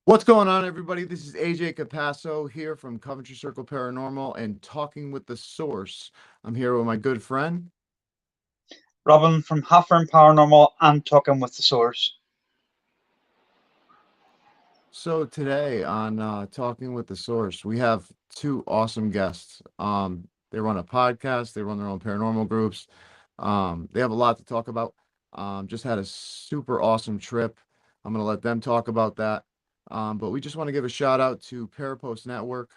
What's going on, everybody? This is AJ Capasso here from Coventry Circle Paranormal and Talking with the Source. I'm here with my good friend. Robin from Haffern Paranormal and Talking with the Source. So today on Talking with the Source, we have two awesome guests. They run a podcast, they run their own paranormal groups. They have a lot to talk about. Just had a super awesome trip. I'm going to let them talk about that. But we just want to give a shout out to Parapost Network,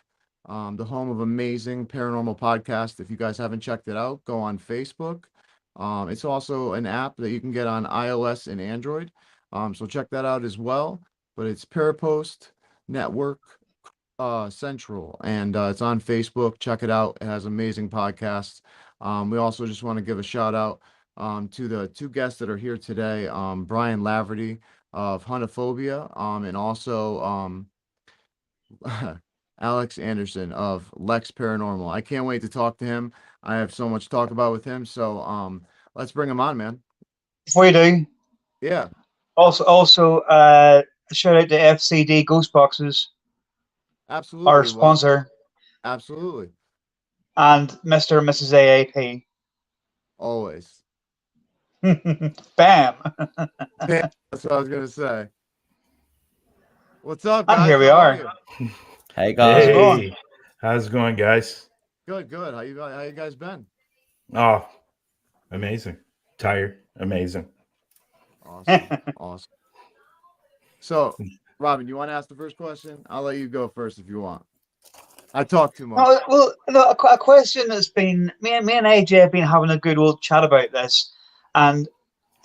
the home of amazing paranormal podcast. If you guys haven't checked it out, go on Facebook. It's also an app that you can get on iOS and Android. So check that out as well. But it's Parapost Network Central, and it's on Facebook. Check it out. It has amazing podcasts. We also just want to give a shout out to the two guests that are here today, Bryan Laverty of Huntaphobia, and also Alex Anderson of Lex Paranormal. I can't wait to talk to him. I have so much to talk about with him. So let's bring him on, man. Before you do, Yeah, also, shout out to FCD Ghost Boxes, our absolutely. Well, sponsor, absolutely. and Mr. and Mrs. AAP. Always. Bam! That's what I was gonna say. What's up, And here guys? we How are are. you? Hey How's guys. it going? Hey, how's it going, guys? Good, good. How you guys been? Oh, amazing. Tired, amazing. Awesome, awesome. So, Robin, you want to ask the first question? I'll let you go first if you want. I talk too much. Well, a question that's been me and AJ have been having a good old chat about this, and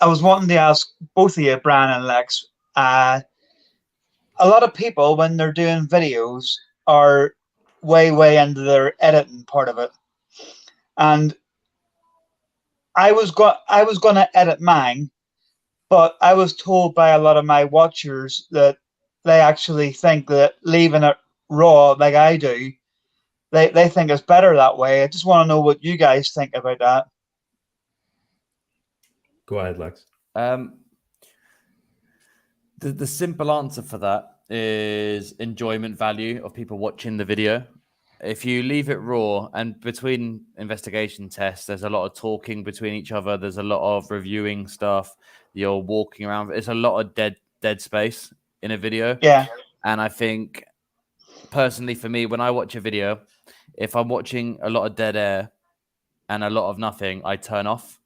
I was wanting to ask both of you, Brian and Lex. A lot of people, when they're doing videos, are way into their editing part of it, and I was going to edit mine, but I was told by a lot of my watchers that they actually think that leaving it raw like I do, they think it's better that way. I just want to know what you guys think about that. Go ahead, Lex. Um, the simple answer for that is enjoyment value of people watching the video. If you leave it raw, and between investigation tests, there's a lot of talking between each other. There's a lot of reviewing stuff. You're walking around. It's a lot of dead space in a video. Yeah, And I think personally for me, when I watch a video, if I'm watching a lot of dead air and a lot of nothing, I turn off.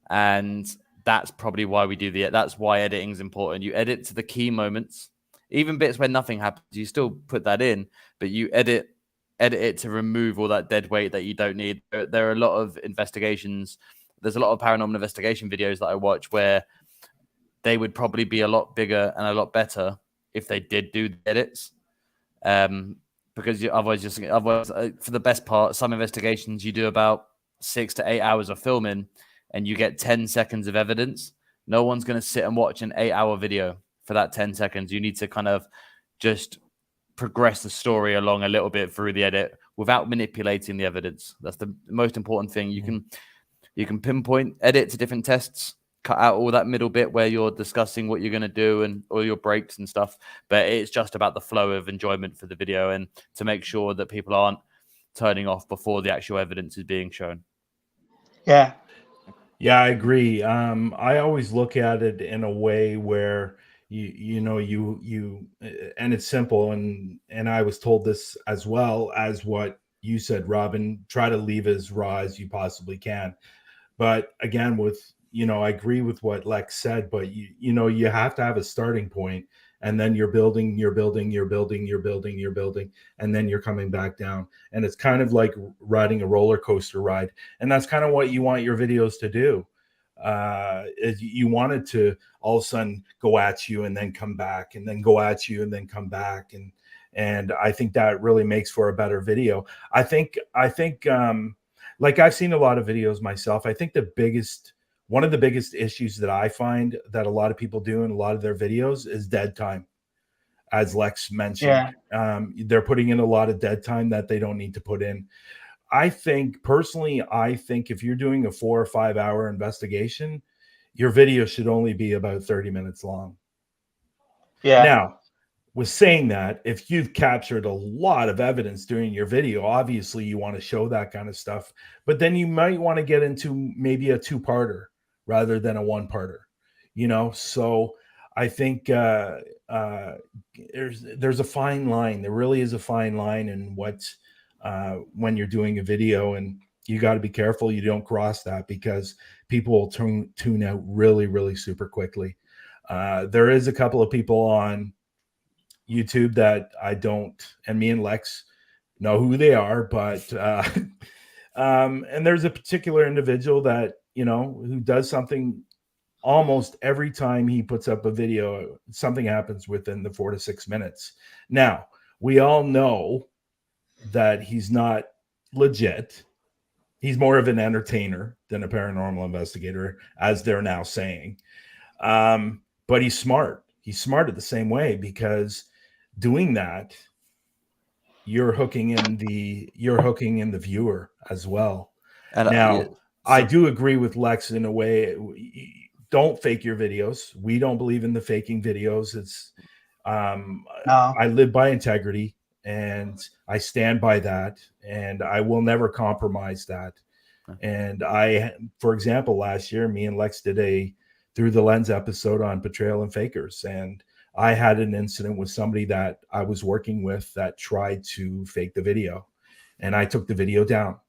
And that's probably why we do that's why editing is important. You edit to the key moments, even bits where nothing happens, you still put that in, but you edit it to remove all that dead weight that you don't need. There are a lot of investigations. There's a lot of paranormal investigation videos that I watch where they would probably be a lot bigger and a lot better if they did do the edits. Because otherwise, for the best part, some investigations you do about 6 to 8 hours of filming, and you get 10 seconds of evidence. No one's going to sit and watch an 8-hour video for that 10 seconds. You need to kind of just progress the story along a little bit through the edit without manipulating the evidence. That's the most important thing. You can pinpoint, edit to different tests, cut out all that middle bit where you're discussing what you're going to do and all your breaks and stuff. But it's just about the flow of enjoyment for the video and to make sure that people aren't turning off before the actual evidence is being shown. yeah, Yeah, I agree. I always look at it in a way where you and it's simple, and I was told this as well as what you said, Robin. Try to leave as raw as you possibly can. But again, I agree with what Lex said, but you have to have a starting point, and then you're building, and then you're coming back down. And it's kind of like riding a roller coaster ride. And that's kind of what you want your videos to do. Is you want it to all of a sudden go at you and then come back, and then go at you and then come back. And I think that really makes for a better video. I think like I've seen a lot of videos myself. I think one of the biggest issues that I find that a lot of people do in a lot of their videos is dead time. As Lex mentioned, they're putting in a lot of dead time that they don't need to put in. I think if you're doing a 4 or 5 hour investigation, your video should only be about 30 minutes long. yeah. Now, with saying that, if you've captured a lot of evidence during your video, obviously you want to show that kind of stuff, but then you might want to get into maybe a two-parter rather than a one-parter, you know? So I think there's a fine line. There really is a fine line in what when you're doing a video, and you got to be careful you don't cross that, because people will tune out really, really super quickly. There is a couple of people on YouTube that I don't, and me and Lex know who they are, but and there's a particular individual that, you know, who does something almost every time he puts up a video, something happens within the 4 to 6 minutes. Now, we all know that he's not legit. He's more of an entertainer than a paranormal investigator, as they're now saying. But he's smart. He's smart the same way, because doing that, you're hooking in the viewer as well. And now, I do agree with Lex in a way. Don't fake your videos. We don't believe in the faking videos. It's no. I live by integrity, and I stand by that, and I will never compromise that. And for example, last year, me and Lex did a Through the Lens episode on betrayal and fakers, and I had an incident with somebody that I was working with that tried to fake the video, and I took the video down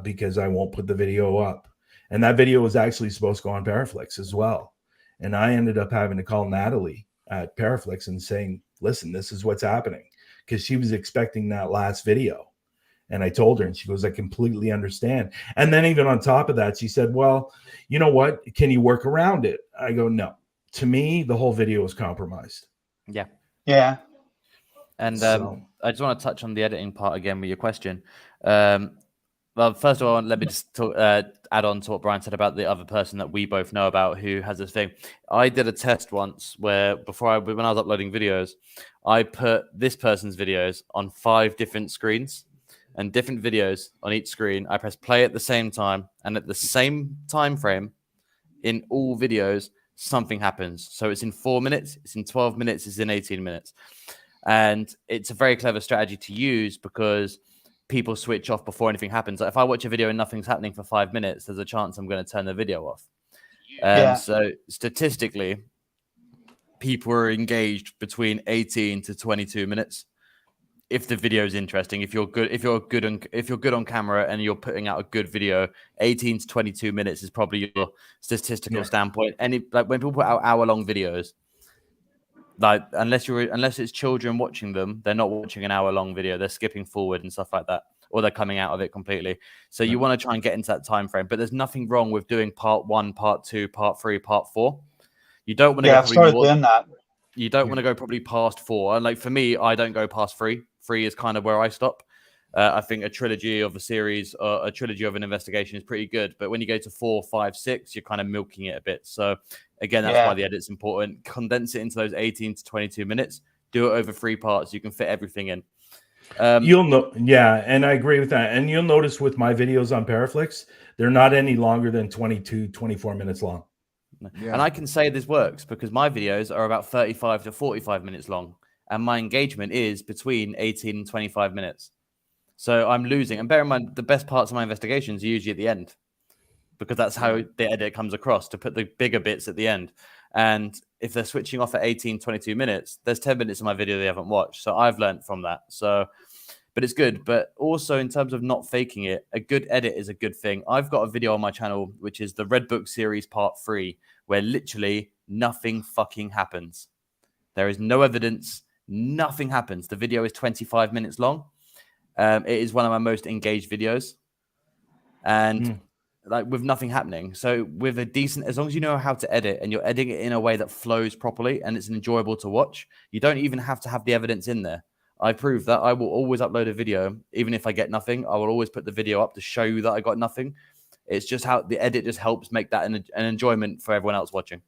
because I won't put the video up. And that video was actually supposed to go on Paraflixx as well. And I ended up having to call Natalie at Paraflixx and saying, listen, this is what's happening, because she was expecting that last video. And I told her, and she goes, I completely understand. And then even on top of that, she said, well, you know what? Can you work around it? I go, no. To me, the whole video is compromised. Yeah. Yeah. And I just want to touch on the editing part again with your question. Well, first of all, let me just add on to what Bryan said about the other person that we both know about who has this thing. I did a test once where when I was uploading videos, I put this person's videos on 5 different screens and different videos on each screen. I press play at the same time, and at the same time frame in all videos, something happens. So it's in 4 minutes, it's in 12 minutes, it's in 18 minutes. And it's a very clever strategy to use, because people switch off before anything happens. Like if I watch a video and nothing's happening for 5 minutes, there's a chance I'm going to turn the video off. So statistically, people are engaged between 18 to 22 minutes. If the video is interesting, if you're good on camera and you're putting out a good video, 18 to 22 minutes is probably your statistical standpoint. And like when people put out hour-long videos, like unless it's children watching them, they're not watching an hour-long video. They're skipping forward and stuff like that, or they're coming out of it completely. So you want to try and get into that time frame. But there's nothing wrong with doing part 1, part 2, part 3, part 4. You don't want to. Yeah, I've started doing that. You don't want to go probably past 4. And like for me, I don't go past 3. 3 is kind of where I stop. I think a trilogy of a series or a trilogy of an investigation is pretty good. But when you go to 4, 5, 6, you're kind of milking it a bit. So again, that's why the edit's important. Condense it into those 18 to 22 minutes. Do it over 3 parts. You can fit everything in. You'll know. Yeah, and I agree with that. And you'll notice with my videos on Paraflixx, they're not any longer than 22, 24 minutes long. Yeah. And I can say this works because my videos are about 35 to 45 minutes long. And my engagement is between 18 and 25 minutes. So I'm losing. And bear in mind, the best parts of my investigations are usually at the end, because that's how the edit comes across, to put the bigger bits at the end. And if they're switching off at 18, 22 minutes, there's 10 minutes of my video they haven't watched. So I've learned from that. So, but it's good. But also in terms of not faking it, a good edit is a good thing. I've got a video on my channel, which is the Red Book series part 3, where literally nothing fucking happens. There is no evidence. Nothing happens. The video is 25 minutes long. It is one of my most engaged videos, and like with nothing happening. So with a decent, as long as you know how to edit and you're editing it in a way that flows properly and it's enjoyable to watch, you don't even have to have the evidence in there. I prove that. I will always upload a video, even if I get nothing. I will always put the video up to show you that I got nothing. It's just how the edit just helps make that an enjoyment for everyone else watching.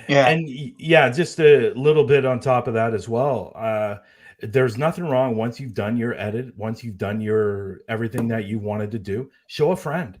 Yeah. And yeah, just a little bit on top of that as well. There's nothing wrong once you've done your edit, once you've done your everything that you wanted to do, show a friend,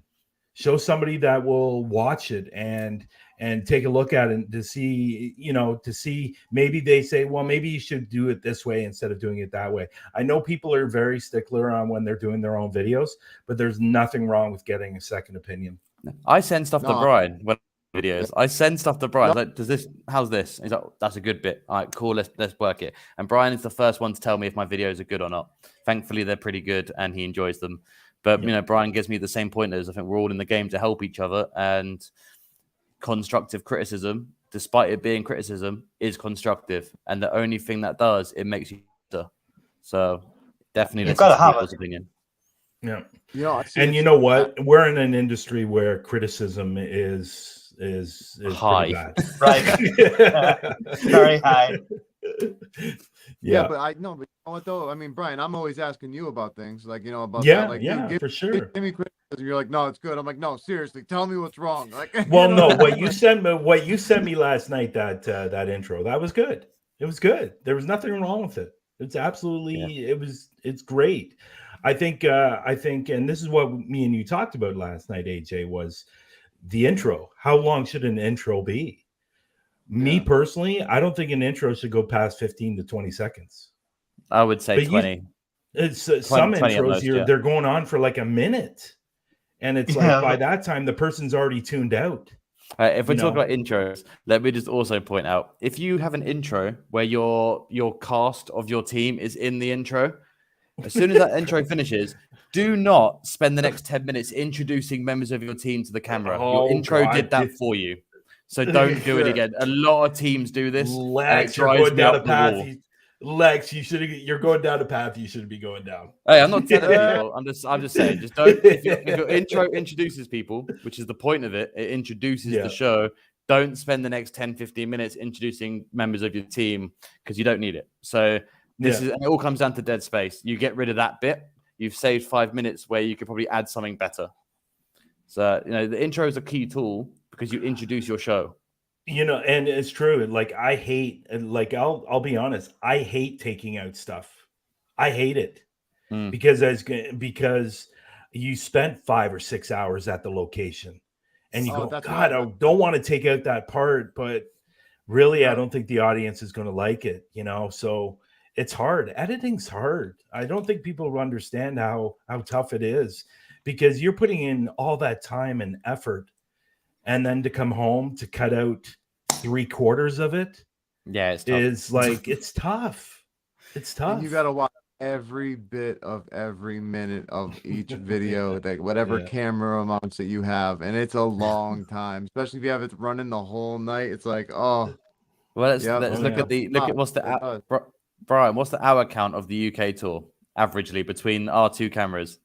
show somebody that will watch it and and take a look at it to see, to see maybe they say, well, maybe you should do it this way instead of doing it that way. I know people are very stickler on when they're doing their own videos, but there's nothing wrong with getting a second opinion. I send stuff to No, Bryan when videos. I send stuff to Bryan. No. Like, how's this? He's like, that's a good bit. All right, cool. Let's work it. And Bryan is the first one to tell me if my videos are good or not. Thankfully, they're pretty good and he enjoys them. But, Bryan gives me the same pointers. I think we're all in the game to help each other, and constructive criticism, despite it being criticism, is constructive. And the only thing that does, it makes you better. So definitely listen to people's opinion. Yeah. And you know what? We're in an industry where criticism is high. bad. Right. Very high. Yeah, but but you know what though? I mean, Bryan, I'm always asking you about things like about yeah, that. Like, yeah, for sure. Give me criticism. You're like, no, it's good. I'm like, no, seriously, tell me what's wrong. Like, well, no, what you sent me last night, that intro, that was good. It was good. There was nothing wrong with it. It's absolutely, it's great. I think, and this is what me and you talked about last night, AJ, was the intro. How long should an intro be? Me personally, I don't think an intro should go past 15 to 20 seconds. I would say 20. It's some intros they're going on for like a minute, and it's like by that time the person's already tuned out. If we're talking about intros, let me just also point out, if you have an intro where your cast of your team is in the intro, as soon as that intro finishes, do not spend the next 10 minutes introducing members of your team to the camera. Your intro did that for you. So don't do it again. A lot of teams do this. Lex, you're going down a path. Lex, you're going down a path you shouldn't be going down. Hey, I'm not telling people. I'm just saying. Just don't. If your intro introduces people, which is the point of it, it introduces the show. Don't spend the next 10, 15 minutes introducing members of your team because you don't need it. So this is, and it all comes down to dead space. You get rid of that bit. You've saved 5 minutes where you could probably add something better. So the intro is a key tool because you introduce your show. And it's true. Like I hate, like I'll be honest, I hate taking out stuff. I hate it because you spent 5 or 6 hours at the location, and you go, God, I don't want to take out that part, but really, I don't think the audience is going to like it. So it's hard. Editing's hard. I don't think people understand how tough it is because you're putting in all that time and effort. And then to come home to cut out 3/4 of it, it's tough. It's tough. It's tough. And you got to watch every bit of every minute of each video, like whatever camera amounts that you have, and it's a long time, especially if you have it running the whole night. It's like, oh, well, let's look at what's the Bryan, what's the hour count of the UK tour averagely between our two cameras?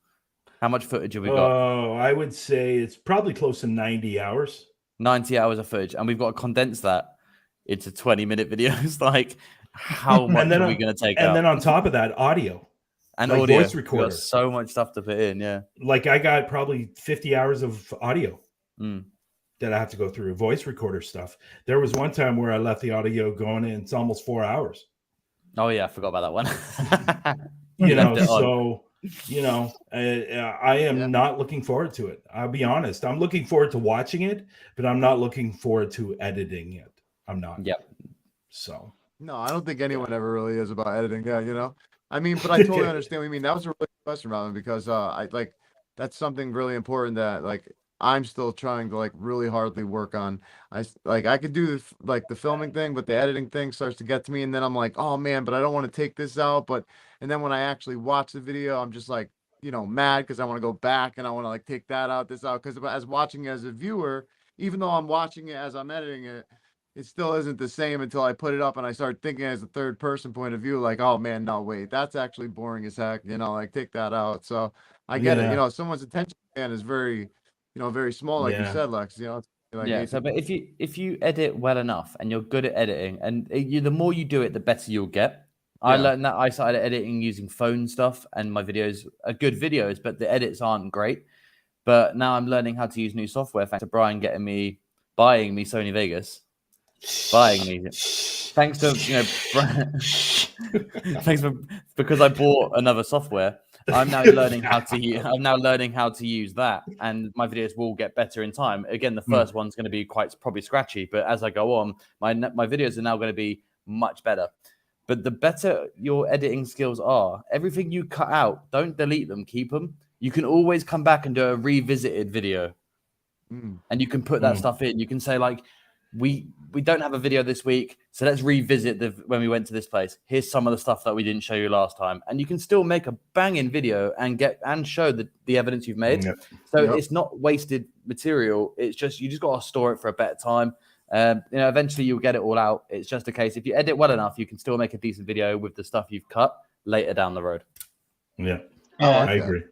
How much footage have we got? Oh, I would say it's probably close to 90 hours. 90 hours of footage. And we've got to condense that into 20-minute videos. Like, how much are we going to take out? And then on top of that, audio. And audio. Voice recorder. So much stuff to put in, Like, I got probably 50 hours of audio that I have to go through. Voice recorder stuff. There was one time where I left the audio going, and it's almost 4 hours. Oh, yeah. I forgot about that one. I am not looking forward to it. I'll be honest. I'm looking forward to watching it, but I'm not looking forward to editing it. I'm not. Yep. So. No, I don't think anyone ever really is about editing. Yeah, I mean, but I totally understand what you mean. That was a really good question, Robin, because that's something really important that I'm still trying to really hardly work on. I could do the filming thing, but the editing thing starts to get to me, and then I'm like, oh man, but I don't want to take this out. And then when I actually watch the video, I'm just mad because I want to go back and I want to take that out, this out. Because as watching as a viewer, even though I'm watching it as I'm editing it, it still isn't the same until I put it up and I start thinking as a third person point of view, like, oh man, no, wait, that's actually boring as heck. Take that out. So I get it. Someone's attention span is very, very small, like you said, Lex. But if you edit well enough and you're good at editing, and the more you do it, the better you'll get. I learned that I started editing using phone stuff, and my videos are good videos, but the edits aren't great. But now I'm learning how to use new software thanks to Bryan buying me Sony Vegas. Buying me. Thanks to Bryan, because I bought another software. I'm now learning how to use. I'm now learning how to use that, and my videos will get better in time. Again, the first one's going to be probably scratchy, but as I go on, my videos are now going to be much better. But the better your editing skills are, everything you cut out, don't delete them, keep them. You can always come back and do a revisited video, and you can put that stuff in. You can say like, we don't have a video this week, so let's revisit when we went to this place. Here's some of the stuff that we didn't show you last time, and you can still make a banging video and show the evidence you've made. So it's not wasted material. It's just you just got to store it for a better time. Eventually you'll get it all out. It's just a case if you edit well enough, you can still make a decent video with the stuff you've cut later down the road. I agree.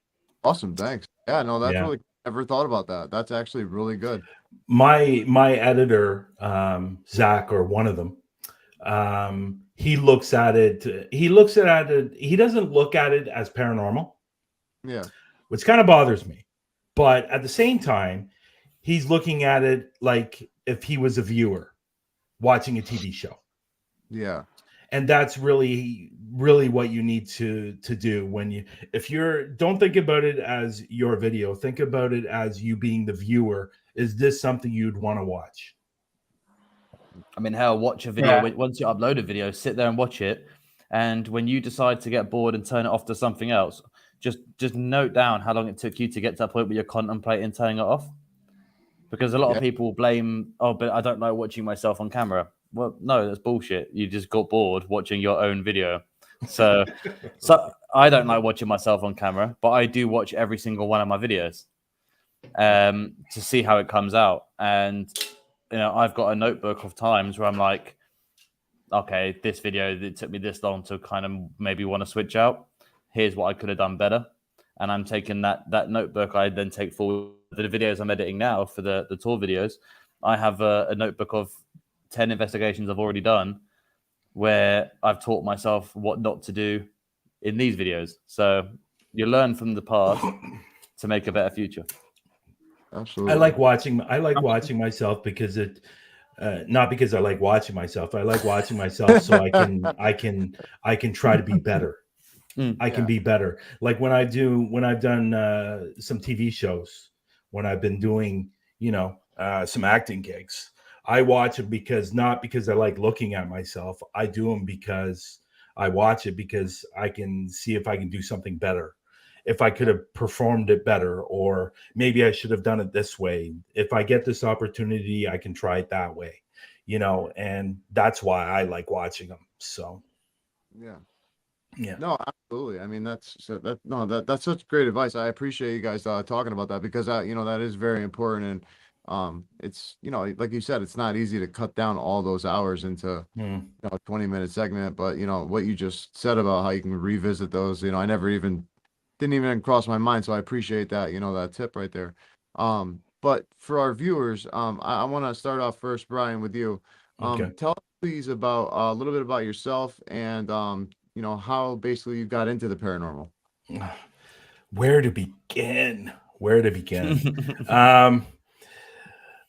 Awesome, thanks. Yeah, no, that's really never thought about that. That's actually really good. My editor, Zach, or one of them, he looks at it. He doesn't look at it as paranormal. Yeah, which kind of bothers me. But at the same time, he's looking at it like if he was a viewer watching a TV show. Yeah. And that's really what you need to do don't think about it as your video, think about it as you being the viewer. Is this something you'd want to watch? I mean, hell, watch a video. Once you upload a video, sit there and watch it. And when you decide to get bored and turn it off to something else, just note down how long it took you to get to that point where you're contemplating turning it off. Because a lot of people blame, but I don't like watching myself on camera. Well, no, that's bullshit. You just got bored watching your own video. So I don't like watching myself on camera, but I do watch every single one of my videos to see how it comes out. And, I've got a notebook of times where I'm like, okay, this video, it took me this long to kind of maybe want to switch out. Here's what I could have done better. And I'm taking that notebook, I then take forward the videos I'm editing now for the tour videos. I have a notebook of 10 investigations I've already done where I've taught myself what not to do in these videos. So you learn from the past to make a better future. Absolutely. I like watching myself because not because I like watching myself. I like watching myself so I can try to be better. I can be better. Like when I've done some TV shows, when I've been doing, some acting gigs, I watch it not because I like looking at myself. I do them because I watch it because I can see if I can do something better. If I could have performed it better, or maybe I should have done it this way. If I get this opportunity, I can try it that way, and that's why I like watching them. So, yeah. No, absolutely. I mean, that's such great advice. I appreciate you guys talking about that because that is very important. And it's like you said, it's not easy to cut down all those hours into a 20-minute segment. But what you just said about how you can revisit those, I never didn't even cross my mind. So I appreciate that, that tip right there. But for our viewers, I want to start off first, Bryan, with you. Tell us please about a little bit about yourself and how basically you got into the paranormal. Where to begin?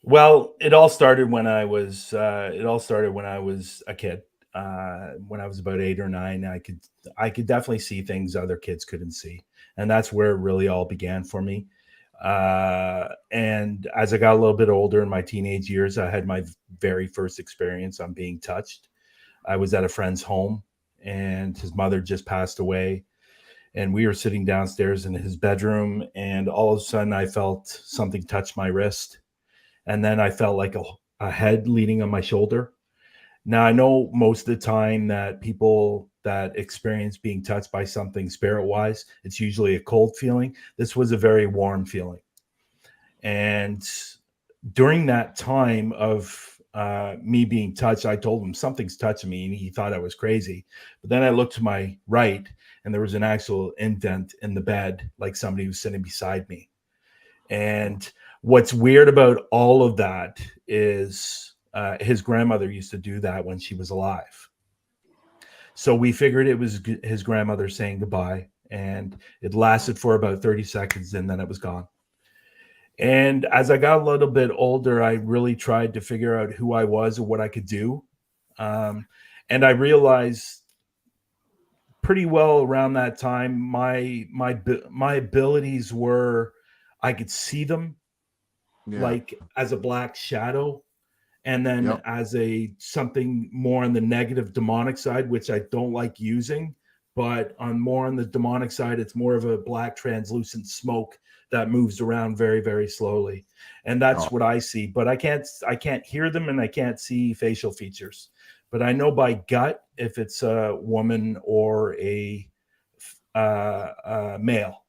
Well, it all started when I was a kid. When I was about 8 or 9, I could definitely see things other kids couldn't see, and that's where it really all began for me. And as I got a little bit older in my teenage years, I had my very first experience on being touched. I was at a friend's home, and his mother just passed away, and we were sitting downstairs in his bedroom, and all of a sudden I felt something touch my wrist, and then I felt like a head leaning on my shoulder. Now, I know most of the time that people that experience being touched by something spirit-wise, it's usually a cold feeling. This was a very warm feeling. And during that time of me being touched, I told him something's touching me, and he thought I was crazy. But then I looked to my right, and there was an actual indent in the bed, like somebody was sitting beside me. And what's weird about all of that is his grandmother used to do that when she was alive. So we figured it was his grandmother saying goodbye, and it lasted for about 30 seconds, and then it was gone. And as I got a little bit older, I really tried to figure out who I was or what I could do. And I realized pretty well around that time. My abilities were, I could see them Yeah. like as a black shadow, and then Yep. as a something more on the negative demonic side, which I don't like using, but on more on the demonic side, it's more of a black translucent smoke that moves around very, very slowly. And that's Oh. what I see. But I can't hear them, and I can't see facial features. But I know by gut if it's a woman or a male.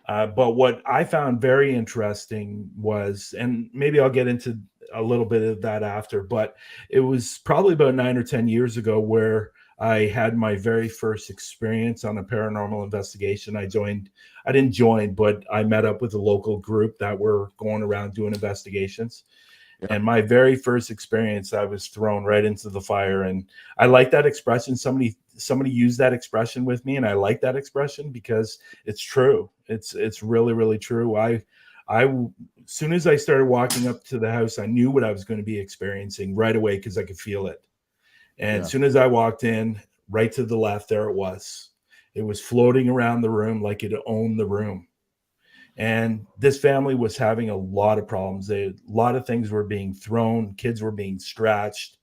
But what I found very interesting was, and maybe I'll get into a little bit of that after, but it was probably about 9 or 10 years ago where I had my very first experience on a paranormal investigation. I didn't join, but I met up with a local group that were going around doing investigations. Yeah. And my very first experience, I was thrown right into the fire. And I like that expression. Somebody used that expression with me, and I like that expression because it's true. It's really, really true. I as soon as I started walking up to the house, I knew what I was going to be experiencing right away because I could feel it. And as soon as I walked in, right to the left, there it was. It was floating around the room like it owned the room. And this family was having a lot of problems. A lot of things were being thrown. Kids were being scratched.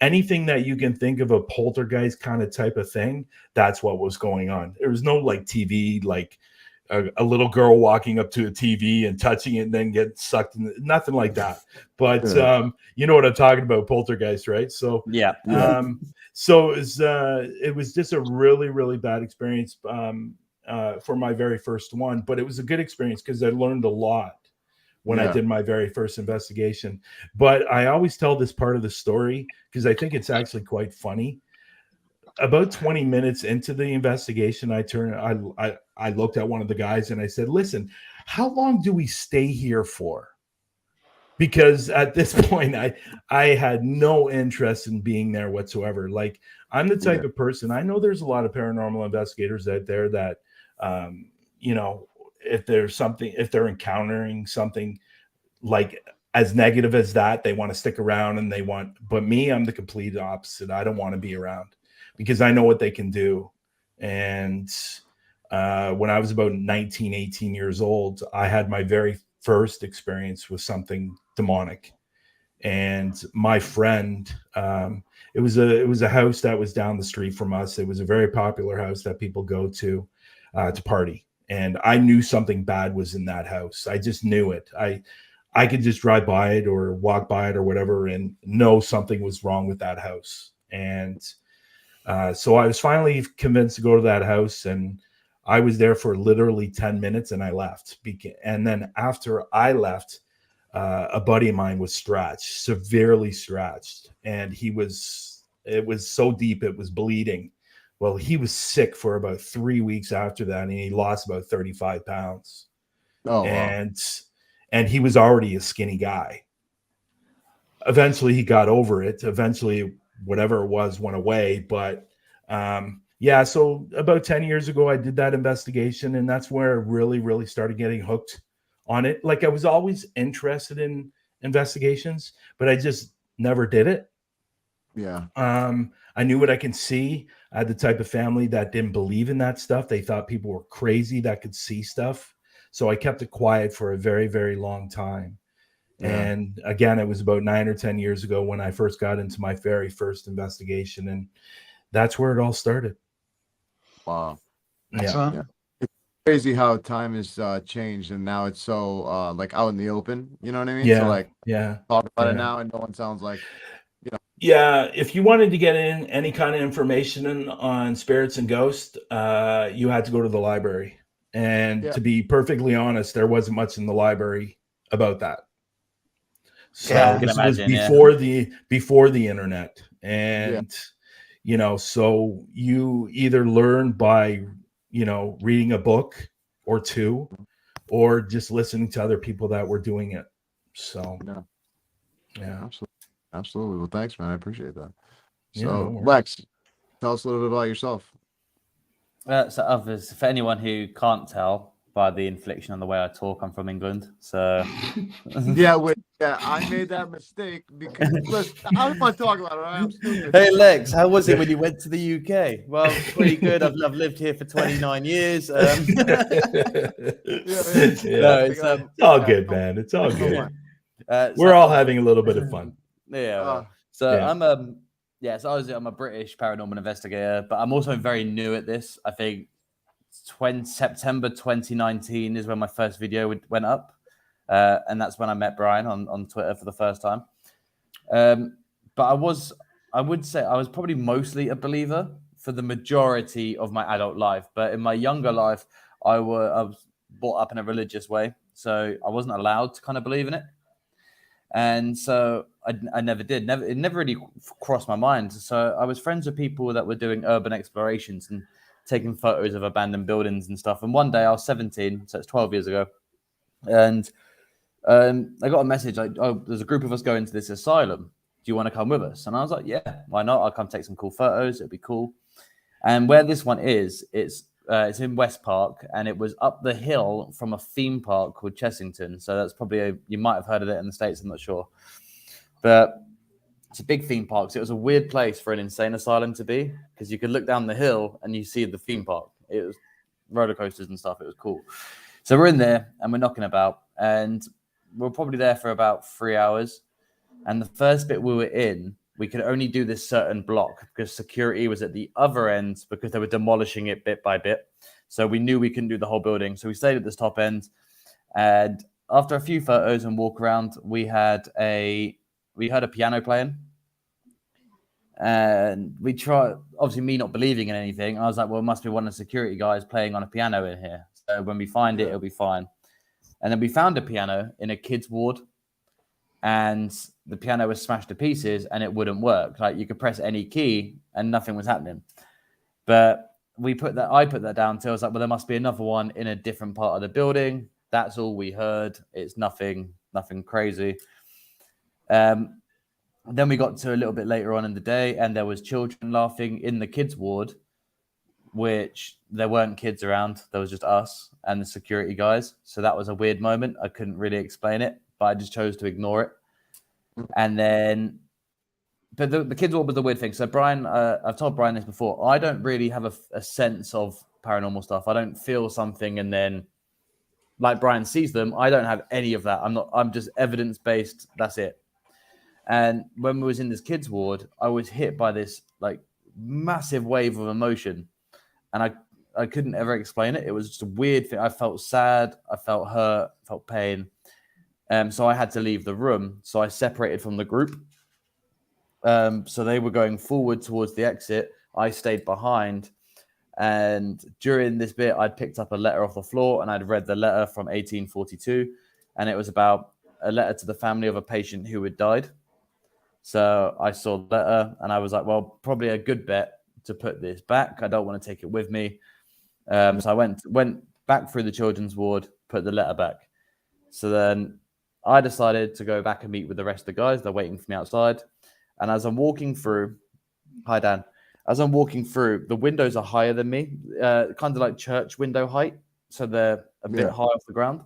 Anything that you can think of a poltergeist kind of type of thing, that's what was going on. There was no like TV, like a little girl walking up to a TV and touching it and then get sucked in. Nothing like that. But you know what I'm talking about, poltergeist, right? So Yeah. so it was just a really, really bad experience for my very first one. But it was a good experience because I learned a lot when I did my very first investigation. But I always tell this part of the story because I think it's actually quite funny. About 20 minutes into the investigation, I looked at one of the guys and I said, listen, how long do we stay here for? Because at this point, I had no interest in being there whatsoever. Like, I'm the type of person, I know there's a lot of paranormal investigators out there that, you know, if they're encountering something like as negative as that, they want to stick around but me, I'm the complete opposite. I don't want to be around because I know what they can do. And when I was about 19, 18 years old, I had my very first experience with something demonic. And my friend, it was a house that was down the street from us. It was a very popular house that people go to party. And I knew something bad was in that house. I just knew it. I could just drive by it or walk by it or whatever and know something was wrong with that house. And so I was finally convinced to go to that house, and I was there for literally 10 minutes and I left. And then after I left, a buddy of mine was severely scratched. And it was so deep, it was bleeding. Well, he was sick for about 3 weeks after that, and he lost about 35 pounds. Oh, and he was already a skinny guy. Eventually, he got over it. Eventually, whatever it was went away. But so about 10 years ago, I did that investigation, and that's where I really, really started getting hooked on it. Like, I was always interested in investigations, but I just never did it. Yeah. I knew what I can see. I had the type of family that didn't believe in that stuff. They thought people were crazy that could see stuff. So I kept it quiet for a very, very long time. Yeah. And again, it was about 9 or 10 years ago when I first got into my very first investigation. And that's where it all started. Wow. Excellent. Yeah. It's crazy how time has changed, and now it's so like out in the open. You know what I mean? Yeah. So like, talk about it Yeah. now, and no one sounds like, you know. Yeah, if you wanted to get in any kind of information on spirits and ghosts, you had to go to the library. And to be perfectly honest, there wasn't much in the library about that. So this was before the internet. And you know, so you either learn by, you know, reading a book or two, or just listening to other people that were doing it. So yeah. Absolutely. Well, thanks, man. I appreciate that. So, no Lex, tell us a little bit about yourself. So others, for anyone who can't tell, by the inflection and the way I talk. I'm from England, so Yeah, I made that mistake because listen, I don't want to talk about it. Right? I'm stupid. Hey Lex, how was it when you went to the UK? Well, pretty good. I've lived here for 29 years. Yeah. No, it's It's all good, man. It's all good. so We're all having a little bit of fun. Yeah. Uh, So yeah. I'm a British paranormal investigator, but I'm also very new at this. I think September 2019 is when my first video went up, and that's when I met Bryan on Twitter for the first time. But I would say I was probably mostly a believer for the majority of my adult life. But in my younger life, I was brought up in a religious way, so I wasn't allowed to kind of believe in it. And so I never did. It never really crossed my mind. So I was friends with people that were doing urban explorations and taking photos of abandoned buildings and stuff. And one day I was 17, so it's 12 years ago, and I got a message like, "Oh, there's a group of us going to this asylum. Do you want to come with us?" And I was like, "Yeah, why not? I'll come take some cool photos. It'd be cool." And where this one is, it's in West Park, and it was up the hill from a theme park called Chessington. So that's probably you might have heard of it in the States. I'm not sure, but it's a big theme park. So it was a weird place for an insane asylum to be, because you could look down the hill and you see the theme park. It was roller coasters and stuff. It was cool. So we're in there and we're knocking about, and we're probably there for about 3 hours. And the first bit we were in, we could only do this certain block because security was at the other end because they were demolishing it bit by bit. So we knew we couldn't do the whole building. So we stayed at this top end. And after a few photos and walk around, we heard a piano playing. And we tried, obviously me not believing in anything. I was like, well, it must be one of the security guys playing on a piano in here. So when we find it, it'll be fine. And then we found a piano in a kid's ward, and the piano was smashed to pieces and it wouldn't work. Like you could press any key and nothing was happening. But I put that down to, I was like, well, there must be another one in a different part of the building. That's all we heard. It's nothing crazy. Then we got to a little bit later on in the day, and there was children laughing in the kids' ward, which there weren't kids around. There was just us and the security guys. So that was a weird moment. I couldn't really explain it, but I just chose to ignore it. And then, but the kids' ward was the weird thing. So Bryan, I've told Bryan this before. I don't really have a sense of paranormal stuff. I don't feel something and then, like Bryan sees them, I don't have any of that. I'm just evidence-based. That's it. And when we was in this kids' ward, I was hit by this like massive wave of emotion, and I couldn't ever explain it. It was just a weird thing. I felt sad, I felt hurt, felt pain. So I had to leave the room. So I separated from the group. So they were going forward towards the exit. I stayed behind. And during this bit, I'd picked up a letter off the floor, and I'd read the letter from 1842. And it was about a letter to the family of a patient who had died. So I saw the letter and I was like, well, probably a good bet to put this back. I don't want to take it with me. So I went back through the children's ward, put the letter back. So then I decided to go back and meet with the rest of the guys. They're waiting for me outside. And as I'm walking through, hi, Dan. As I'm walking through, the windows are higher than me, kind of like church window height. So they're a bit high off the ground.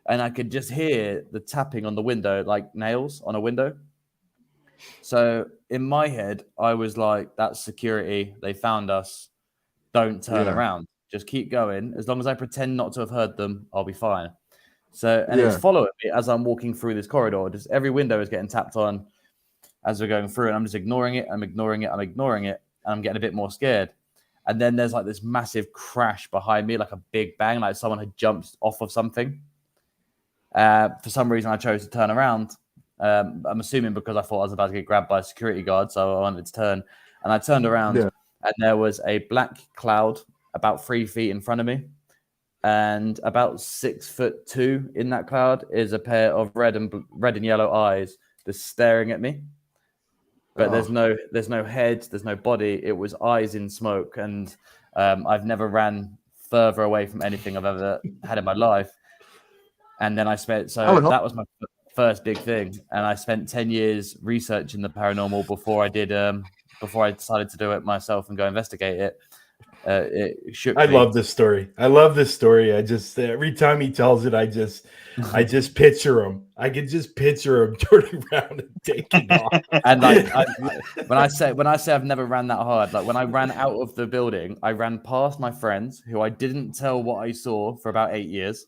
And I could just hear the tapping on the window, like nails on a window. So in my head, I was like, that's security. They found us. Don't turn around. Just keep going. As long as I pretend not to have heard them, I'll be fine. So, and it's following me as I'm walking through this corridor. Just every window is getting tapped on as we're going through, and I'm just ignoring it. I'm ignoring it. And I'm getting a bit more scared. And then there's like this massive crash behind me, like a big bang, like someone had jumped off of something. For some reason, I chose to turn around. I'm assuming because I thought I was about to get grabbed by a security guard, so I wanted to turn. And I turned around, and there was a black cloud about 3 feet in front of me. And about 6'2" in that cloud is a pair of red and yellow eyes just staring at me. But there's no head, there's no body. It was eyes in smoke. And I've never ran further away from anything I've ever had in my life. And then that was my first big thing. And I spent 10 years researching the paranormal before I decided to do it myself and go investigate it. It shook I me. love this story. I love this story. I just every time he tells it, I just picture him. I can just picture him turning around and taking off. And like when I say I've never ran that hard, like when I ran out of the building, I ran past my friends who I didn't tell what I saw for about 8 years.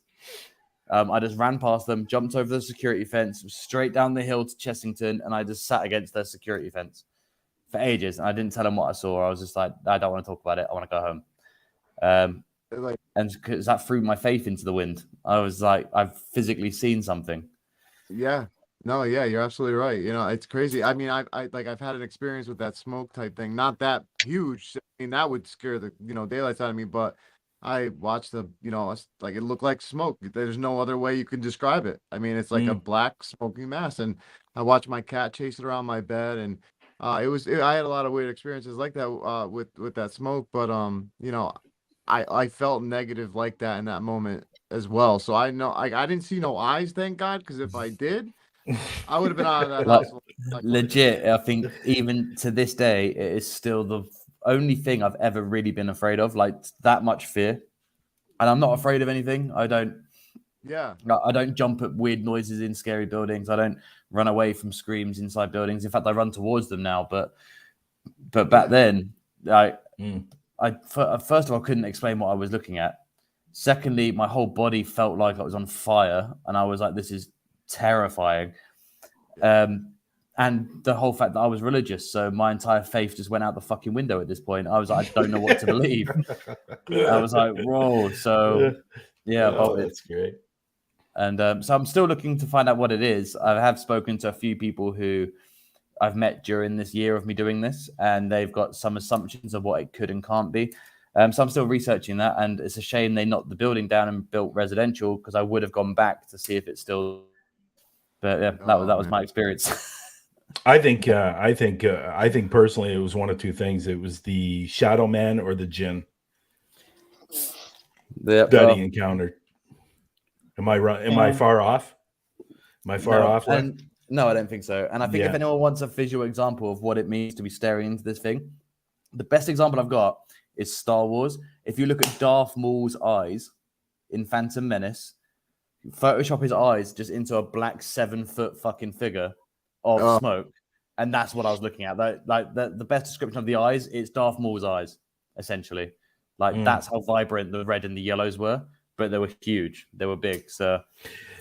I just ran past them, jumped over the security fence, straight down the hill to Chessington, and I just sat against their security fence for ages. And I didn't tell them what I saw. I was just like, I don't want to talk about it. I want to go home. Like, And because that threw my faith into the wind. I was like, I've physically seen something. yeah. No, yeah, you're absolutely right. You know, it's crazy. I mean, I've had an experience with that smoke type thing. Not that huge. I mean, that would scare the, daylights out of me, but I watched like it looked like smoke. There's no other way you can describe it. I mean, it's like a black smoking mass, and I watched my cat chase it around my bed, and I had a lot of weird experiences like that with that smoke, but I felt negative like that in that moment as well. So I know I didn't see no eyes, thank God, because if I did, I would have been out of that house. Like, Legit, I think even to this day, it is still the only thing I've ever really been afraid of, like that much fear. And I'm not afraid of anything. I don't jump at weird noises in scary buildings. I don't run away from screams inside buildings. In fact, I run towards them now. But back then, I first of all couldn't explain what I was looking at. Secondly, my whole body felt like I was on fire, and I was like, "This is terrifying." And the whole fact that I was religious, so my entire faith just went out the fucking window at this point. I was like, I don't know what to believe. I was like, whoa. So yeah, that's great. And so I'm still looking to find out what it is. I have spoken to a few people who I've met during this year of me doing this, and they've got some assumptions of what it could and can't be. So I'm still researching that, and it's a shame they knocked the building down and built residential, because I would have gone back to see if it's still. But yeah, that was my experience. I think personally it was one of two things. It was the shadow man or the djinn that he encountered. Am I right? Am I far off? Am I far off? No, I don't think so. And I think if anyone wants a visual example of what it means to be staring into this thing, the best example I've got is Star Wars. If you look at Darth Maul's eyes in Phantom Menace, Photoshop his eyes just into a black 7-foot fucking figure of smoke, and that's what I was looking at. The best description of the eyes, it's Darth Maul's eyes, essentially. Like that's how vibrant the red and the yellows were, but they were huge, they were big. So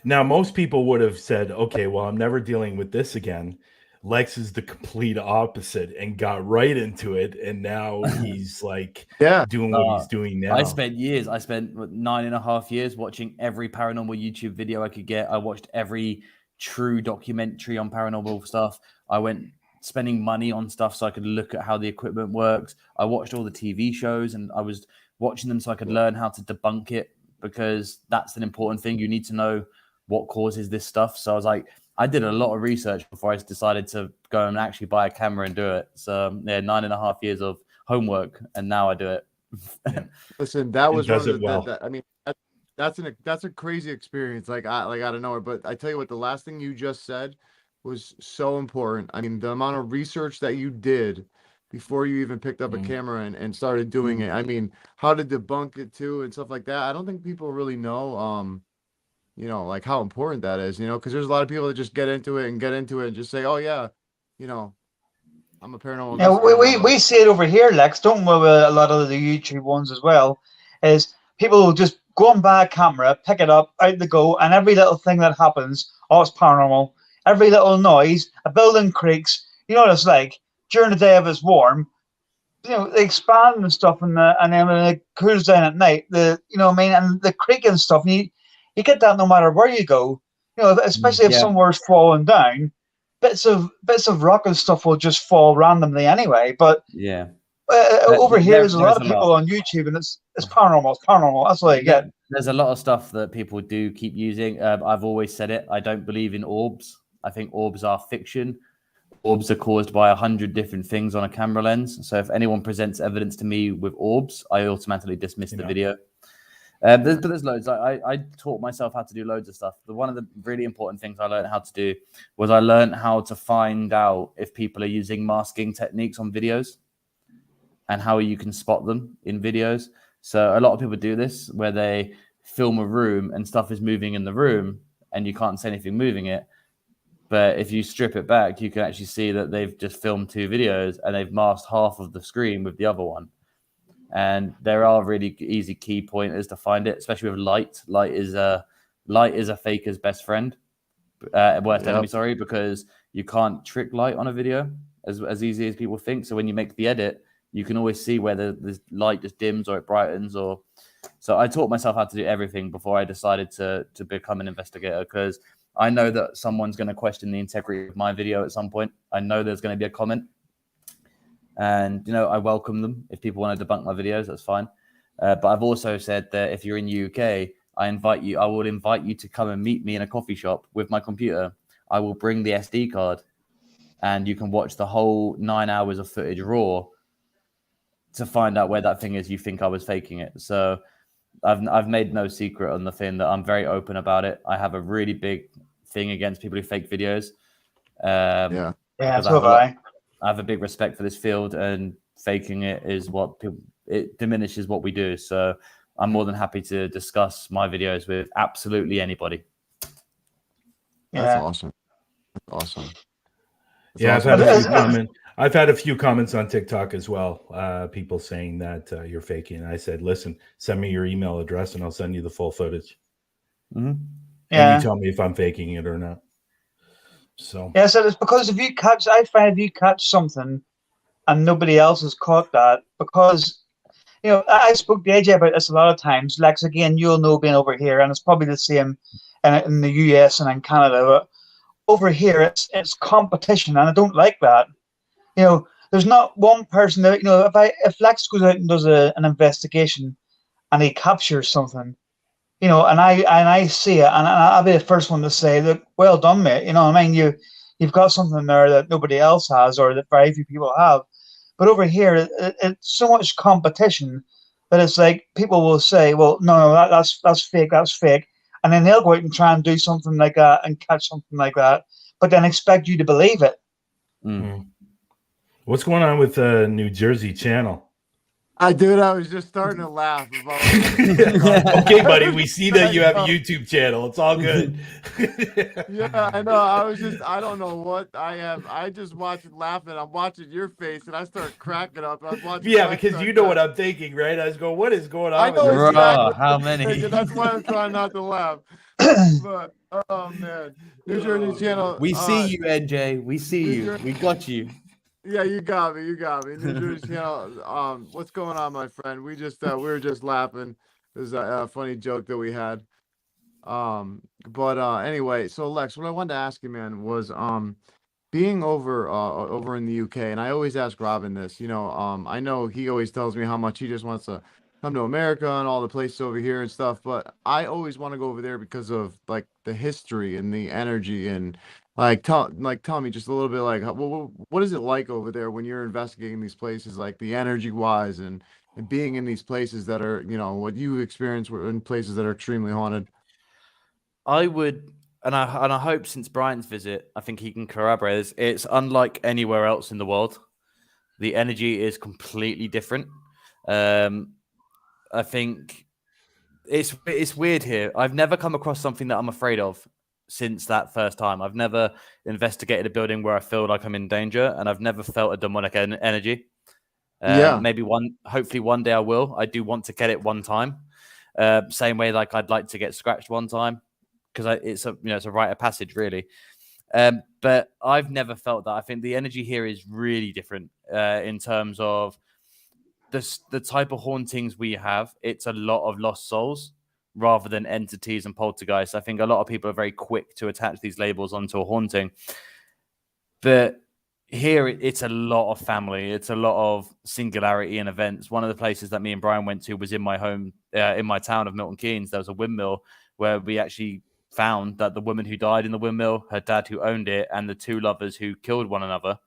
now most people would have said, "Okay, well, I'm never dealing with this again." Lex is the complete opposite and got right into it, and now he's like doing what he's doing now. I spent 9.5 years watching every paranormal YouTube video I could get. I watched every true documentary on paranormal stuff. I went spending money on stuff so I could look at how the equipment works. I watched all the TV shows, and I was watching them so I could learn how to debunk it, because that's an important thing. You need to know what causes this stuff. So I was like, I did a lot of research before I decided to go and actually buy a camera and do it. So 9.5 years of homework, and now I do it. Listen, that was one of the, I mean, that's a crazy experience. Like out of nowhere. But I tell you what, the last thing you just said was so important. I mean, the amount of research that you did before you even picked up a camera and started doing it. I mean, how to debunk it too and stuff like that. I don't think people really know. Like how important that is, because there's a lot of people that just get into it and just say, oh yeah, I'm a paranormal. Yeah, we see it over here, Lex, don't we, with a lot of the YouTube ones as well, is people will just go and buy a camera, pick it up, out they go, and every little thing that happens, it's paranormal. Every little noise, a building creaks, what it's like during the day if it's warm, they expand and stuff, and then when it cools down at night, and the creak and stuff, and you get that no matter where you go, especially if somewhere's falling down, bits of rock and stuff will just fall randomly anyway. But over here, there's a lot of people on YouTube, and it's paranormal. It's paranormal. That's what I get. There's a lot of stuff that people do keep using. I've always said it. I don't believe in orbs. I think orbs are fiction. Orbs are caused by 100 different things on a camera lens. So if anyone presents evidence to me with orbs, I automatically dismiss the video. There's loads. I taught myself how to do loads of stuff. One of the really important things I learned how to do was I learned how to find out if people are using masking techniques on videos. and how you can spot them in videos. So a lot of people do this where they film a room and stuff is moving in the room and you can't see anything moving it. But if you strip it back, you can actually see that they've just filmed 2 videos and they've masked half of the screen with the other one. And there are really easy key pointers to find it, especially with light. Light is a faker's best friend, worst enemy. Sorry, because you can't trick light on a video as easy as people think. So when you make the edit, you can always see where the light just dims or it brightens. Or so I taught myself how to do everything before I decided to become an investigator, because I know that someone's going to question the integrity of my video at some point. I know there's going to be a comment. And, I welcome them. If people want to debunk my videos, that's fine. But I've also said that if you're in the UK, I will invite you to come and meet me in a coffee shop with my computer. I will bring the SD card and you can watch the whole 9 hours of footage raw to find out where that thing is you think I was faking it. So I've made no secret on the thing that I'm very open about it. I have a really big thing against people who fake videos. Yeah, so have I. I have a big respect for this field, and faking it is it diminishes what we do. So I'm more than happy to discuss my videos with absolutely anybody. That's awesome. That's awesome. That's awesome. I've had a few comments on TikTok as well. People saying that you're faking. And I said, listen, send me your email address and I'll send you the full footage. Mm-hmm. Yeah. And you tell me if I'm faking it or not. So so it's because I find if you catch something and nobody else has caught that, because I spoke to AJ about this a lot of times. Lex, again, you'll know being over here, and it's probably the same in the US and in Canada. But over here, it's competition, and I don't like that. There's not one person that if Lex goes out and does an investigation, and he captures something, and I see it, and I'll be the first one to say, look, well done, mate. You've got something there that nobody else has, or that very few people have. But over here, it's so much competition that it's like people will say, well, no, that's fake, and then they'll go out and try and do something like that and catch something like that, but then expect you to believe it. Mm. What's going on with the New Jersey channel? I was just starting to laugh about Okay, buddy, we see that you have a YouTube channel. It's all good. Yeah, I know. I don't know what I have. I just watch it laughing. I'm watching your face and I start cracking up. I'm watching because you know what I'm thinking, right? I was going, what is going on? I know exactly. How many? That's why I'm trying not to laugh. But oh man, New Jersey channel. We see you, NJ. We see you. We got you. Yeah, you got me. New Jersey channel. What's going on, my friend? We were just laughing. It was a funny joke that we had. But anyway, so Lex, what I wanted to ask you, man, was being over in the UK, and I always ask Robin this. I know he always tells me how much he just wants to come to America and all the places over here and stuff, but I always want to go over there because of like the history and the energy and tell me just a little bit like what is it like over there when you're investigating these places, like the energy wise and being in these places that are what you experience in places that are extremely haunted. I would, and I hope since Brian's visit, I think he can corroborate this. It's unlike anywhere else in the world. The energy is completely different. I think it's weird here. I've never come across something that I'm afraid of since that first time. I've never investigated a building where I feel like I'm in danger, and I've never felt a demonic energy. Hopefully one day I will. I do want to get it one time. Same way like I'd like to get scratched one time, because it's a rite of passage, really. But I've never felt that. I think the energy here is really different in terms of the type of hauntings we have. It's a lot of lost souls rather than entities and poltergeists. I think a lot of people are very quick to attach these labels onto a haunting. But here, it's a lot of family. It's a lot of singularity and events. One of the places that me and Brian went to was in my home, in my town of Milton Keynes. There was a windmill where we actually found that the woman who died in the windmill, her dad who owned it, and the 2 lovers who killed one another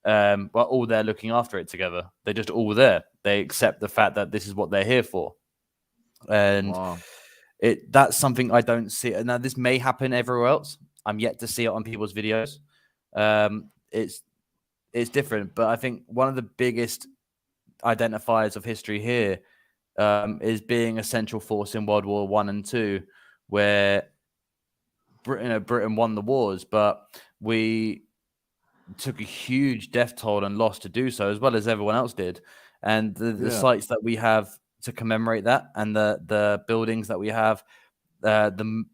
were all there looking after it together. They're just all there. They accept the fact that this is what they're here for. And that's something I don't see. Now, this may happen everywhere else. I'm yet to see it on people's videos. It's different, but I think one of the biggest identifiers of history here is being a central force in World War I and II, where Britain won the wars, but we took a huge death toll and loss to do so, as well as everyone else did. And the sites that we have to commemorate that, and the buildings that we have, the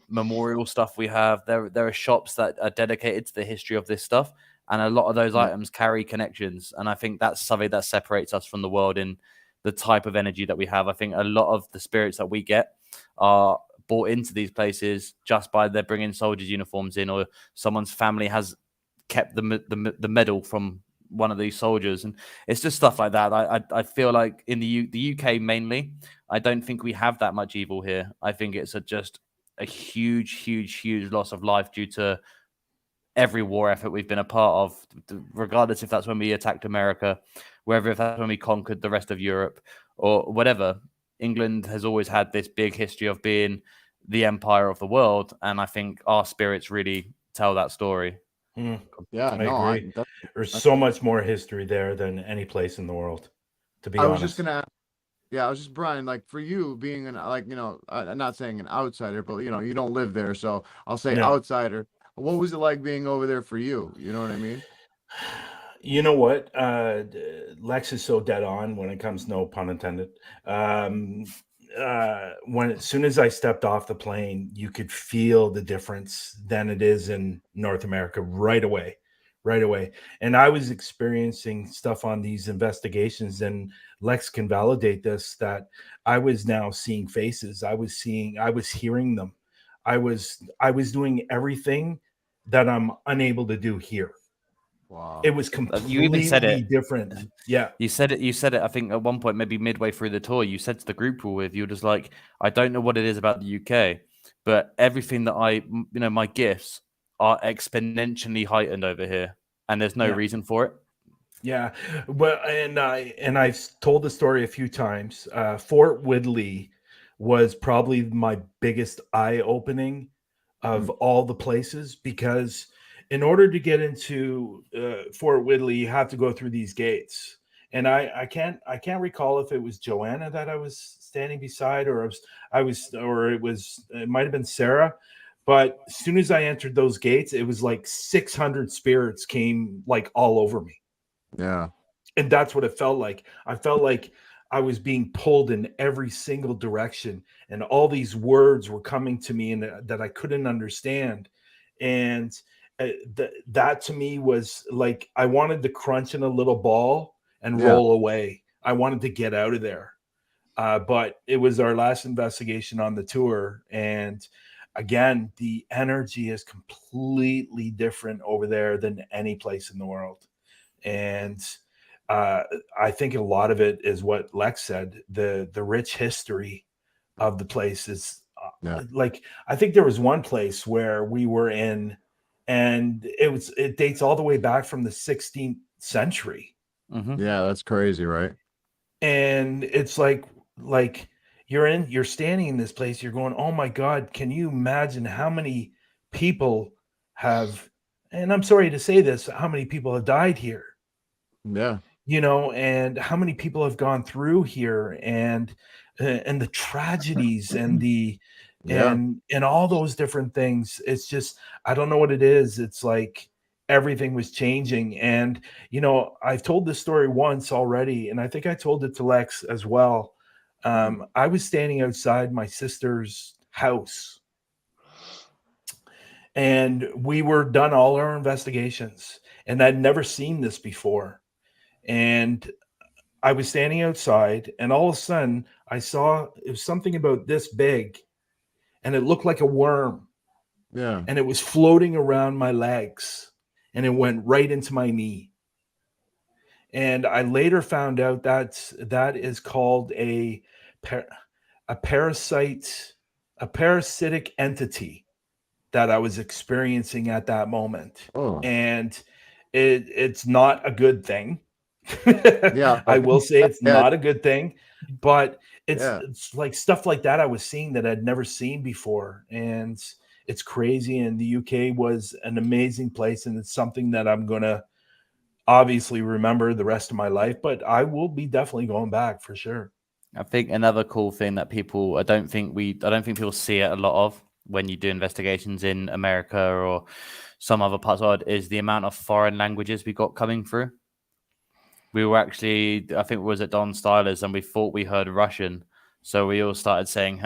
memorial stuff we have, there are shops that are dedicated to the history of this stuff, and a lot of those items carry connections. And I think that's something that separates us from the world in the type of energy that we have. I think a lot of the spirits that we get are brought into these places just by they're bringing soldiers' uniforms in, or someone's family has kept the medal from one of these soldiers, and it's just stuff like that. I feel like in the UK mainly, I don't think we have that much evil here. I think it's just a huge loss of life due to every war effort we've been a part of, regardless if that's when we attacked America, whether if that's when we conquered the rest of Europe or whatever. England has always had this big history of being the empire of the world, and I think our spirits really tell that story. Yeah, I agree. There's so much more history there than any place in the world, to be honest. I was just gonna ask, I was just, Bryan, like, for you being I'm not saying an outsider, but you don't live there, so I'll say outsider. What was it like being over there for you? You know what I mean? You know what? Lex is so dead on when it comes, no pun intended. As soon as I stepped off the plane, you could feel the difference than it is in North America right away. And I was experiencing stuff on these investigations, and Lex can validate this, that I was now seeing faces. I was hearing them. I was doing everything that I'm unable to do here. Wow. It was completely you even said it. different. Yeah. You said it. I think at one point, maybe midway through the tour, you said to the group we're with, you were just like, I don't know what it is about the UK, but everything that my gifts are exponentially heightened over here, and there's no reason for it. Yeah. Well, and I've told the story a few times. Fort Woodley was probably my biggest eye-opening of all the places, because in order to get into Fort Woodley, you have to go through these gates. And I can't recall if it was Joanna that I was standing beside, or it might have been Sarah. But as soon as I entered those gates, it was like 600 spirits came like all over me. Yeah. And that's what it felt like. I felt like I was being pulled in every single direction, and all these words were coming to me and that I couldn't understand. And that to me was like, I wanted to crunch in a little ball and roll away. I wanted to get out of there. But it was our last investigation on the tour. And again, the energy is completely different over there than any place in the world. And I think a lot of it is what Lex said, the rich history of the place is like, I think there was one place where we were in, and it dates all the way back from the 16th century. Mm-hmm. Yeah, that's crazy, right? And it's like you're standing in this place, you're going, oh my God, can you imagine how many people have, and I'm sorry to say this, how many people have died here? Yeah. And how many people have gone through here, and the tragedies and the and all those different things. It's just, I don't know what it is. It's like everything was changing. And I've told this story once already, and I think I told it to Lex as well. I was standing outside my sister's house, and we were done all our investigations, and I'd never seen this before. And I was standing outside, and all of a sudden I saw it was something about this big, and it looked like a worm. Yeah. And it was floating around my legs, and it went right into my knee. And I later found out that is called a parasitic entity that I was experiencing at that moment. Oh. And it's not a good thing. Yeah. I will say it's not a good thing, but it's like stuff like that I was seeing that I'd never seen before. And it's crazy. And the UK was an amazing place, and it's something that I'm gonna obviously remember the rest of my life, but I will be definitely going back for sure. I think another cool thing that people, I don't think people see it a lot of when you do investigations in America or some other parts of the world, is the amount of foreign languages we got coming through. We were actually, I think it was at Don Styler's, and we thought we heard Russian. So we all started saying,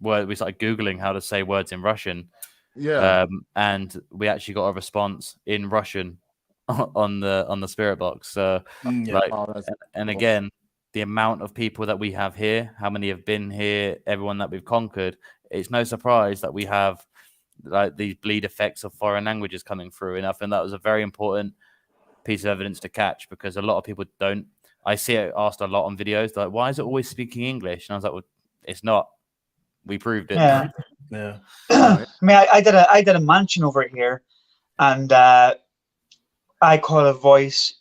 we started Googling how to say words in Russian. Yeah. And we actually got a response in Russian on the spirit box. So Yeah. like, Oh, that's and cool. again, the amount of people that we have here, how many have been here, everyone that we've conquered, it's no surprise that we have like these bleed effects of foreign languages coming through. And I think that was a very important piece of evidence to catch, because a lot of people don't. I see it asked a lot on videos, like, why is it always speaking English? And I was like, well, it's not. We proved it. Yeah. Yeah. I mean, I did a mansion over here, and I caught a voice.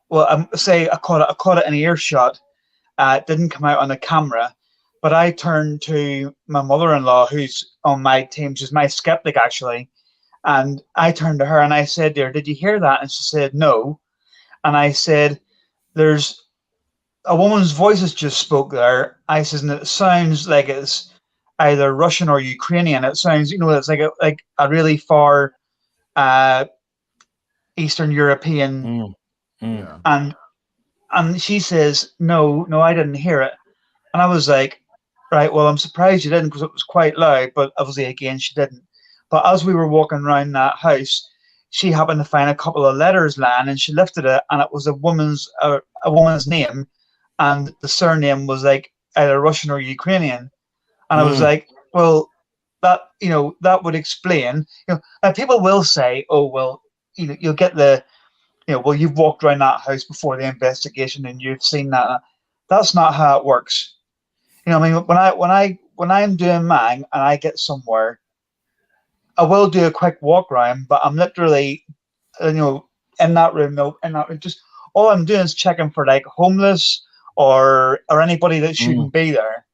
Well, say I caught it in earshot. It didn't come out on the camera, but I turned to my mother-in-law, who's on my team. She's my skeptic, actually. And I turned to her and I said to her, "Did you hear that?" And she said, "No." And I said, "There's a woman's voice has just spoke there." I says, "And it sounds like it's either Russian or Ukrainian. It sounds, it's like a really far Eastern European." Yeah. And she says, "No, I didn't hear it." And I was like, "Right, well, I'm surprised you didn't, because it was quite loud." But obviously, again, she didn't. But as we were walking around that house, she happened to find a couple of letters lying, and she lifted it, and it was a woman's name, and the surname was like either Russian or Ukrainian. And I was like, well, that that would explain. And people will say, "Oh, well, you'll get the, well, you've walked around that house before the investigation and you've seen that." That's not how it works. I mean, when I'm doing mine and I get somewhere, I will do a quick walk around, but I'm literally, in that room. No, in that room, just all I'm doing is checking for like homeless or anybody that shouldn't be there.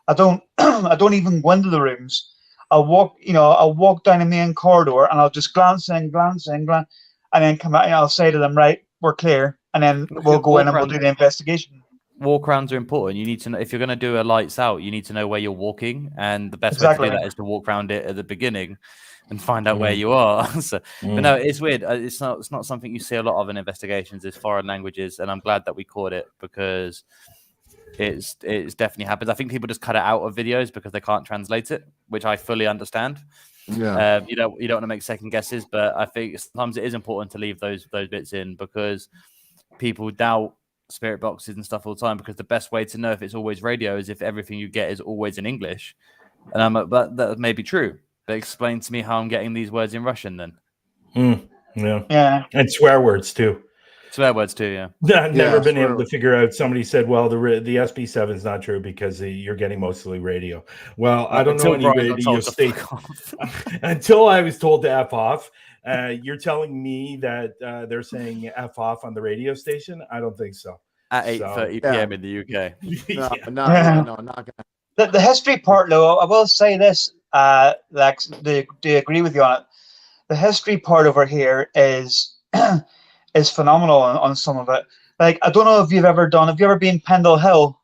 I don't I don't even go into the rooms. I'll walk down the main corridor and I'll just glance in, and then come out and I'll say to them, "Right, we're clear," and then we'll go in and we'll do the investigation. Walk-arounds are important. You need to know, if you're going to do a lights out, you need to know where you're walking, and the best Exactly. way to do that is to walk around it at the beginning and find out where you are. But no, it's weird. It's not something you see a lot of in investigations, is foreign languages, and I'm glad that we caught it, because it's definitely happens. I think people just cut it out of videos because they can't translate it, which I fully understand. Yeah. You don't want to make second guesses, but I think sometimes it is important to leave those bits in, because people doubt spirit boxes and stuff all the time, because the best way to know if it's always radio is if everything you get is always in English. And I'm like, but that may be true, but explain to me how I'm getting these words in Russian then. Yeah. And swear words too. Swear words too, yeah. I've never been able to figure out. Somebody said, well, the SB7 is not true because you're getting mostly radio. Well, I don't know any radio station. Until I was told to F off. You're telling me that they're saying F off on the radio station? I don't think so. At 8:30 p.m. in the UK. No, not gonna. The history part, though, I will say this, Lex, do agree with you on it. The history part over here is is phenomenal on some of it. Like, I don't know if have you ever been Pendle Hill?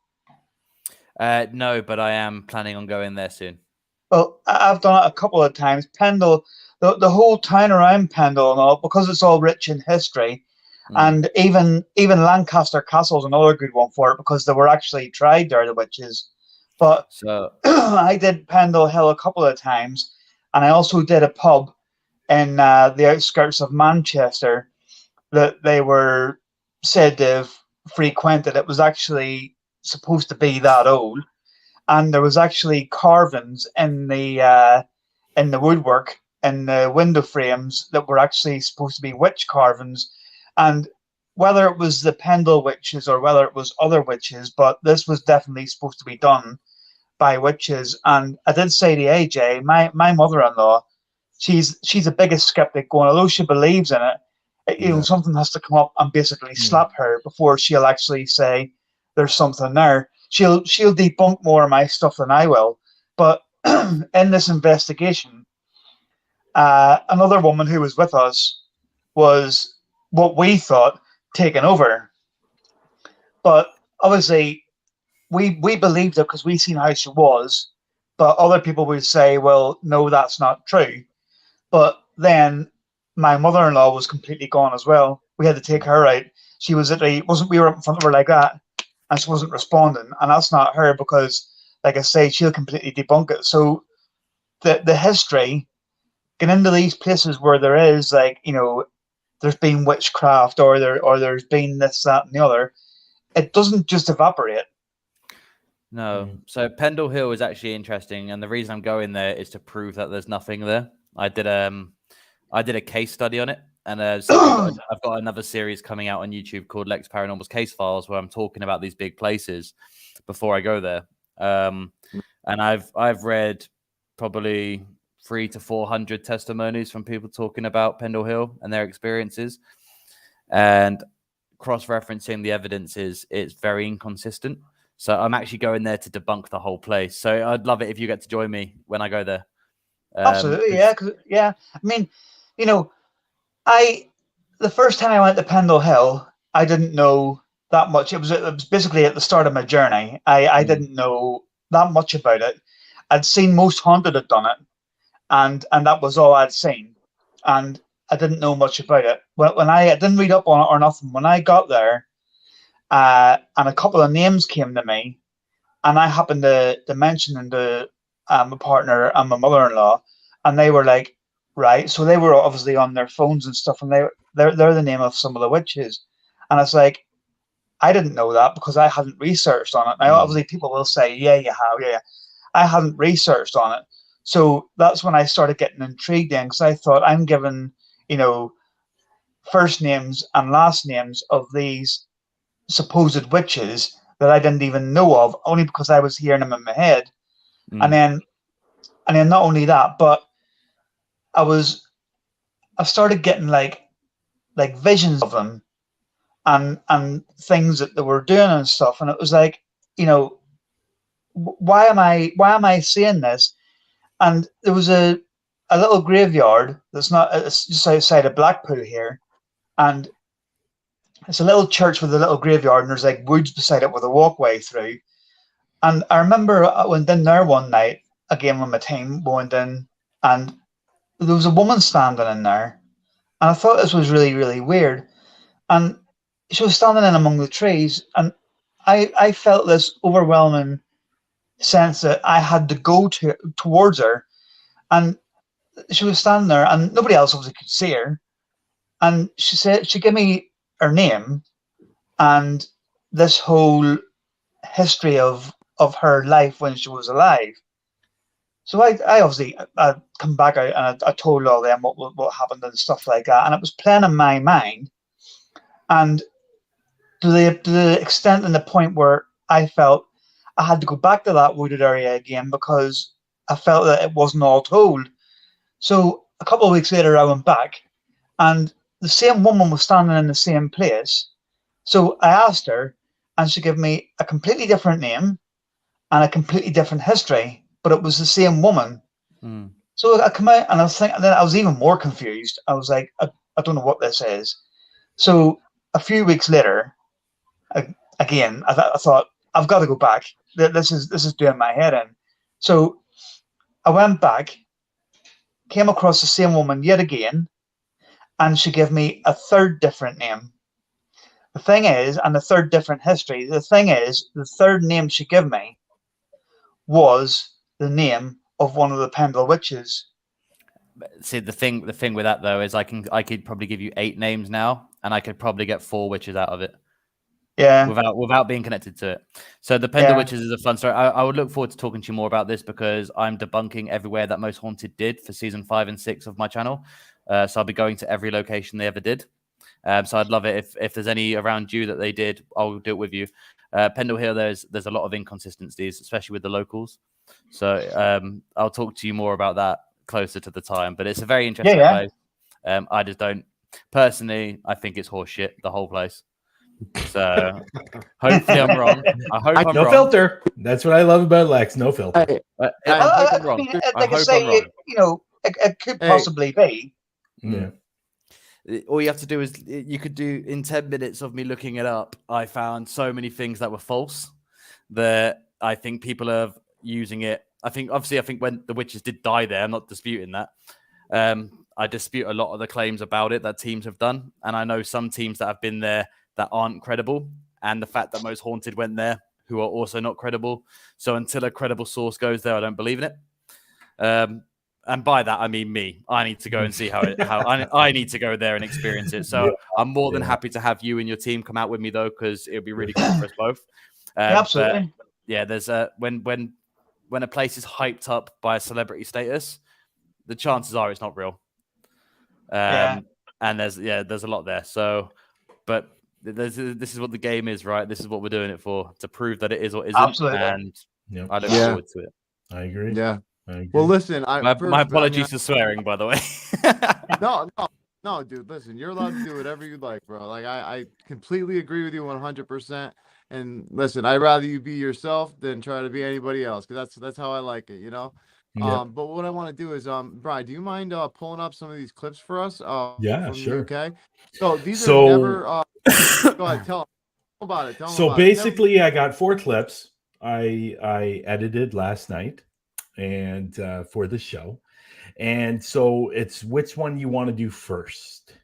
No, but I am planning on going there soon. Well, I've done it a couple of times. Pendle, the whole town around Pendle and all, because it's all rich in history. And even Lancaster Castle is another good one for it, because they were actually tried there, the witches. But so I did Pendle Hill a couple of times, and I also did a pub in the outskirts of Manchester that they were said to have frequented. It was actually supposed to be that old, and there was actually carvings in the woodwork and the window frames that were actually supposed to be witch carvings. And whether it was the Pendle witches or whether it was other witches, but this was definitely supposed to be done by witches. And I did say to AJ, my mother-in-law, she's the biggest skeptic going, although she believes in it, something has to come up and basically slap her before she'll actually say there's something there. She'll debunk more of my stuff than I will. But in this investigation, another woman who was with us was what we thought taken over. But obviously, we believed it because we seen how she was. But other people would say, well, no, that's not true. But then my mother-in-law was completely gone as well. We had to take her out. She was we were up in front of her like that, and she wasn't responding. And that's not her because, like I say, she'll completely debunk it. So the history, getting into these places where there is there's been witchcraft or there's been this, that, and the other, it doesn't just evaporate. No. So Pendle Hill is actually interesting, and the reason I'm going there is to prove that there's nothing there. I did a case study on it, and so I've got another series coming out on YouTube called Lex Paranormal's Case Files, where I'm talking about these big places before I go there. And I've read probably 300 to 400 testimonies from people talking about Pendle Hill and their experiences, and cross-referencing the evidence it's very inconsistent. So I'm actually going there to debunk the whole place. So I'd love it if you get to join me when I go there. Absolutely, yeah. I mean, the first time I went to Pendle Hill, I didn't know that much. It was basically at the start of my journey. I didn't know that much about it. I'd seen Most Haunted had done it, and that was all I'd seen, and I didn't know much about it. When I didn't read up on it or nothing, when I got there, and a couple of names came to me, and I happened to mention them to my partner and my mother-in-law, and they were like, right. So they were obviously on their phones and stuff, and they're the name of some of the witches, and it's like, I didn't know that because I hadn't researched on it. Now, obviously, people will say, yeah, you have, yeah. I hadn't researched on it, so that's when I started getting intrigued in, because I thought, I'm given, first names and last names of these supposed witches that I didn't even know of, only because I was hearing them in my head. And then not only that, but I started getting like visions of them and things that they were doing and stuff, and it was like, why am I seeing this? And there was a little graveyard it's just outside of Blackpool here, and it's a little church with a little graveyard, and there's like woods beside it with a walkway through. And I remember I went in there one night, again when my team went in, and there was a woman standing in there, and I thought this was really, really weird. And she was standing in among the trees, and I felt this overwhelming sense that I had to go towards her. And she was standing there, and nobody else obviously could see her. And she gave me her name and this whole history of her life when she was alive. So I obviously come back out, and I told all them what happened and stuff like that, and it was playing in my mind, and to the extent and the point where I felt I had to go back to that wooded area again because I felt that it wasn't all told. So a couple of weeks later, I went back, and the same woman was standing in the same place. So I asked her, and she gave me a completely different name and a completely different history, but it was the same woman. So I come out, and I was thinking, then I was even more confused. I was like, I don't know what this is. So a few weeks later, again, I thought, I've got to go back. This is doing my head in. So I went back, came across the same woman yet again, and she gave me a third different name. The thing is, and the third different history, the thing is, the third name she gave me was the name of one of the Pendle witches. See, the thing with that though is I could probably give you 8 names now, and I could probably get 4 witches out of it. Yeah. Without being connected to it. So the Pendle Witches is a fun story. I would look forward to talking to you more about this, because I'm debunking everywhere that Most Haunted did for season 5 and 6 of my channel. So I'll be going to every location they ever did. So I'd love it if there's any around you that they did, I'll do it with you. Pendle Hill, there's a lot of inconsistencies, especially with the locals. So I'll talk to you more about that closer to the time. But it's a very interesting place. I just don't personally. I think it's horseshit, the whole place. So hopefully I'm wrong. I hope I'm no wrong. filter. That's what I love about Lex. No filter. I hope I'm wrong. Like I say, it could possibly be. Yeah. All you have to do is you could do in 10 minutes of me looking it up. I found so many things that were false that I think people are using it. I think when the witches did die there, I'm not disputing that. I dispute a lot of the claims about it that teams have done. And I know some teams that have been there that aren't credible. And the fact that Most Haunted went there, who are also not credible. So until a credible source goes there, I don't believe in it. And by that, I mean me. I need to go and see how I need to go there and experience it. So I'm more than happy to have you and your team come out with me, though, because it would be really cool for us both. Absolutely. But, there's when a place is hyped up by a celebrity status, the chances are it's not real. And there's a lot there. So, but this is what the game is, right? This is what we're doing it for, to prove that it is or isn't. Absolutely. And I look forward to it. I agree. Yeah. I agree. Well, listen, My apologies for swearing, by the way. No, dude, listen, you're allowed to do whatever you like, bro. Like, I completely agree with you 100%. And listen, I'd rather you be yourself than try to be anybody else, because that's how I like it, you know? But what I want to do is, Brian, do you mind pulling up some of these clips for us? Yeah, from sure. The UK? So these are never. Go ahead, tell them about it. So basically, I got 4 clips. I edited last night, and for the show, and so it's which one you want to do first.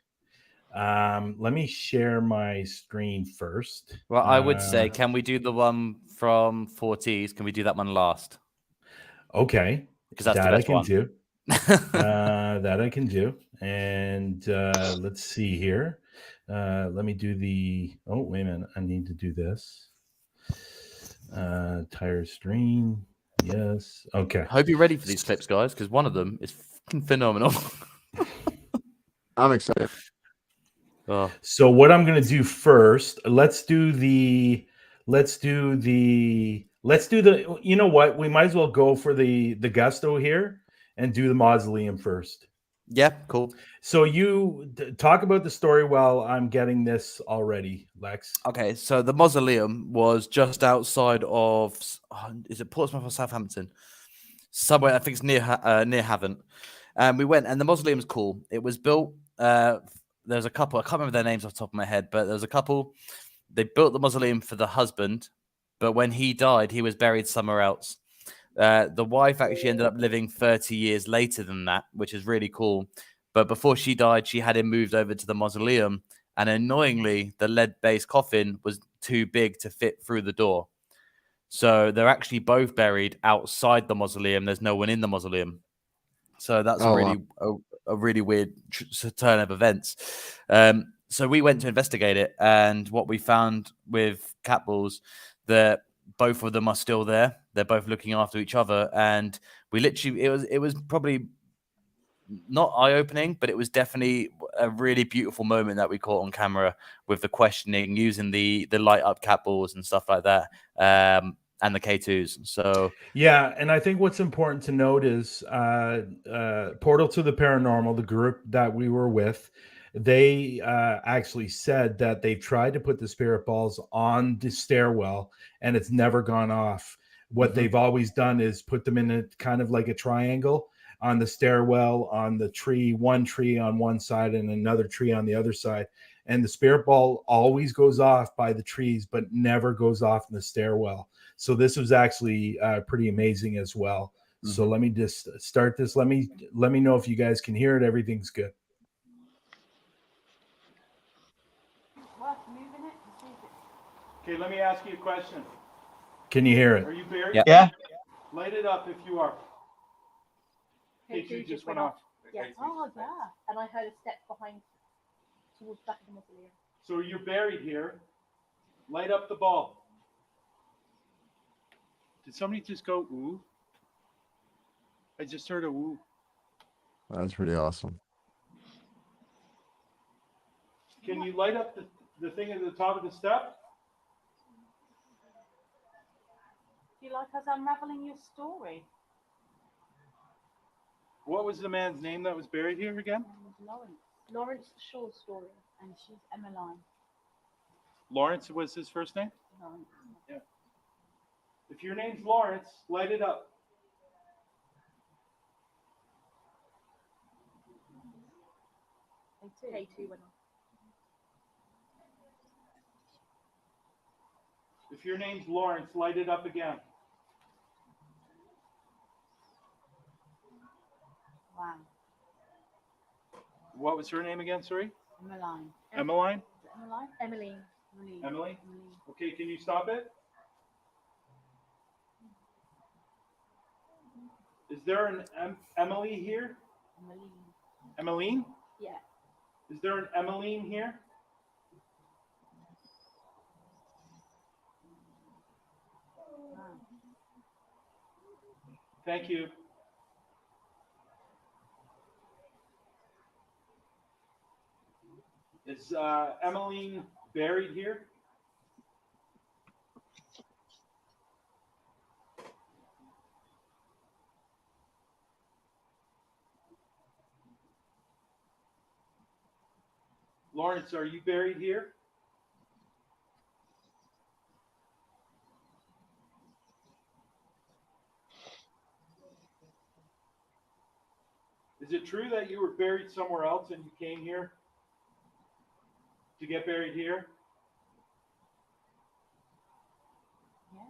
Let me share my screen first. Well, I would say, can we do the one from 40s? Can we do that one last? Okay. Because that's the best one. Do. That I can do. And let's see here. Let me do the. Oh, wait a minute. I need to do this. Entire screen. Yes. Okay. I hope you're ready for these clips, guys, because one of them is fucking phenomenal. I'm excited. So what I'm going to do first, let's do the, you know what? We might as well go for the gusto here and do the mausoleum first. Yeah, cool. So you talk about the story while I'm getting this already, Lex. Okay, so the mausoleum was just outside of, is it Portsmouth or Southampton? Somewhere, I think it's near Havant. And we went, and the mausoleum's cool. It was built, there's a couple, I can't remember their names off the top of my head, but there's a couple, they built the mausoleum for the husband, but when he died, he was buried somewhere else. The wife actually ended up living 30 years later than that, which is really cool. But before she died, she had him moved over to the mausoleum. And annoyingly, the lead-based coffin was too big to fit through the door. So they're actually both buried outside the mausoleum. There's no one in the mausoleum. So that's a really weird turn of events. So we went to investigate it. And what we found with cat balls, that both of them are still there. They're both looking after each other. And we literally, it was probably not eye-opening, but it was definitely a really beautiful moment that we caught on camera with the questioning, using the light up cat balls and stuff like that, and the K2s. So yeah, and I think what's important to note is Portal to the Paranormal, the group that we were with, they actually said that they've tried to put the spirit balls on the stairwell and it's never gone off. What they've always done is put them in a kind of like a triangle on the stairwell, on the tree, one tree on one side and another tree on the other side. And the spirit ball always goes off by the trees, but never goes off in the stairwell. So this was actually pretty amazing as well. So let me just start this. Let me know if you guys can hear it. Everything's good. Okay, let me ask you a question. Can you hear it? Are you buried? Yeah. Light it up if you are. K2 just went off. Yeah. Oh, yeah. And I heard a step behind towards the back of the mausoleum. So you're buried here. Light up the ball. Did somebody just go ooh? I just heard a woo. That's pretty awesome. Can you light up the thing at the top of the step? Do you like us unraveling your story? What was the man's name that was buried here again? Lawrence. Lawrence Shaw's story, and she's Emmeline. Lawrence was his first name? Lawrence. Yeah. If your name's Lawrence, light it up. K2 went off. If your name's Lawrence, light it up again. Wow. What was her name again? Sorry? Emmeline. Emmeline? Emmeline? Emily. Emily? Okay, can you stop it? Is there an Emily here? Emmeline? Yeah. Is there an Emmeline here? Wow. Thank you. Is Emmeline buried here? Lawrence, are you buried here? Is it true that you were buried somewhere else and you came here to get buried here? Yeah.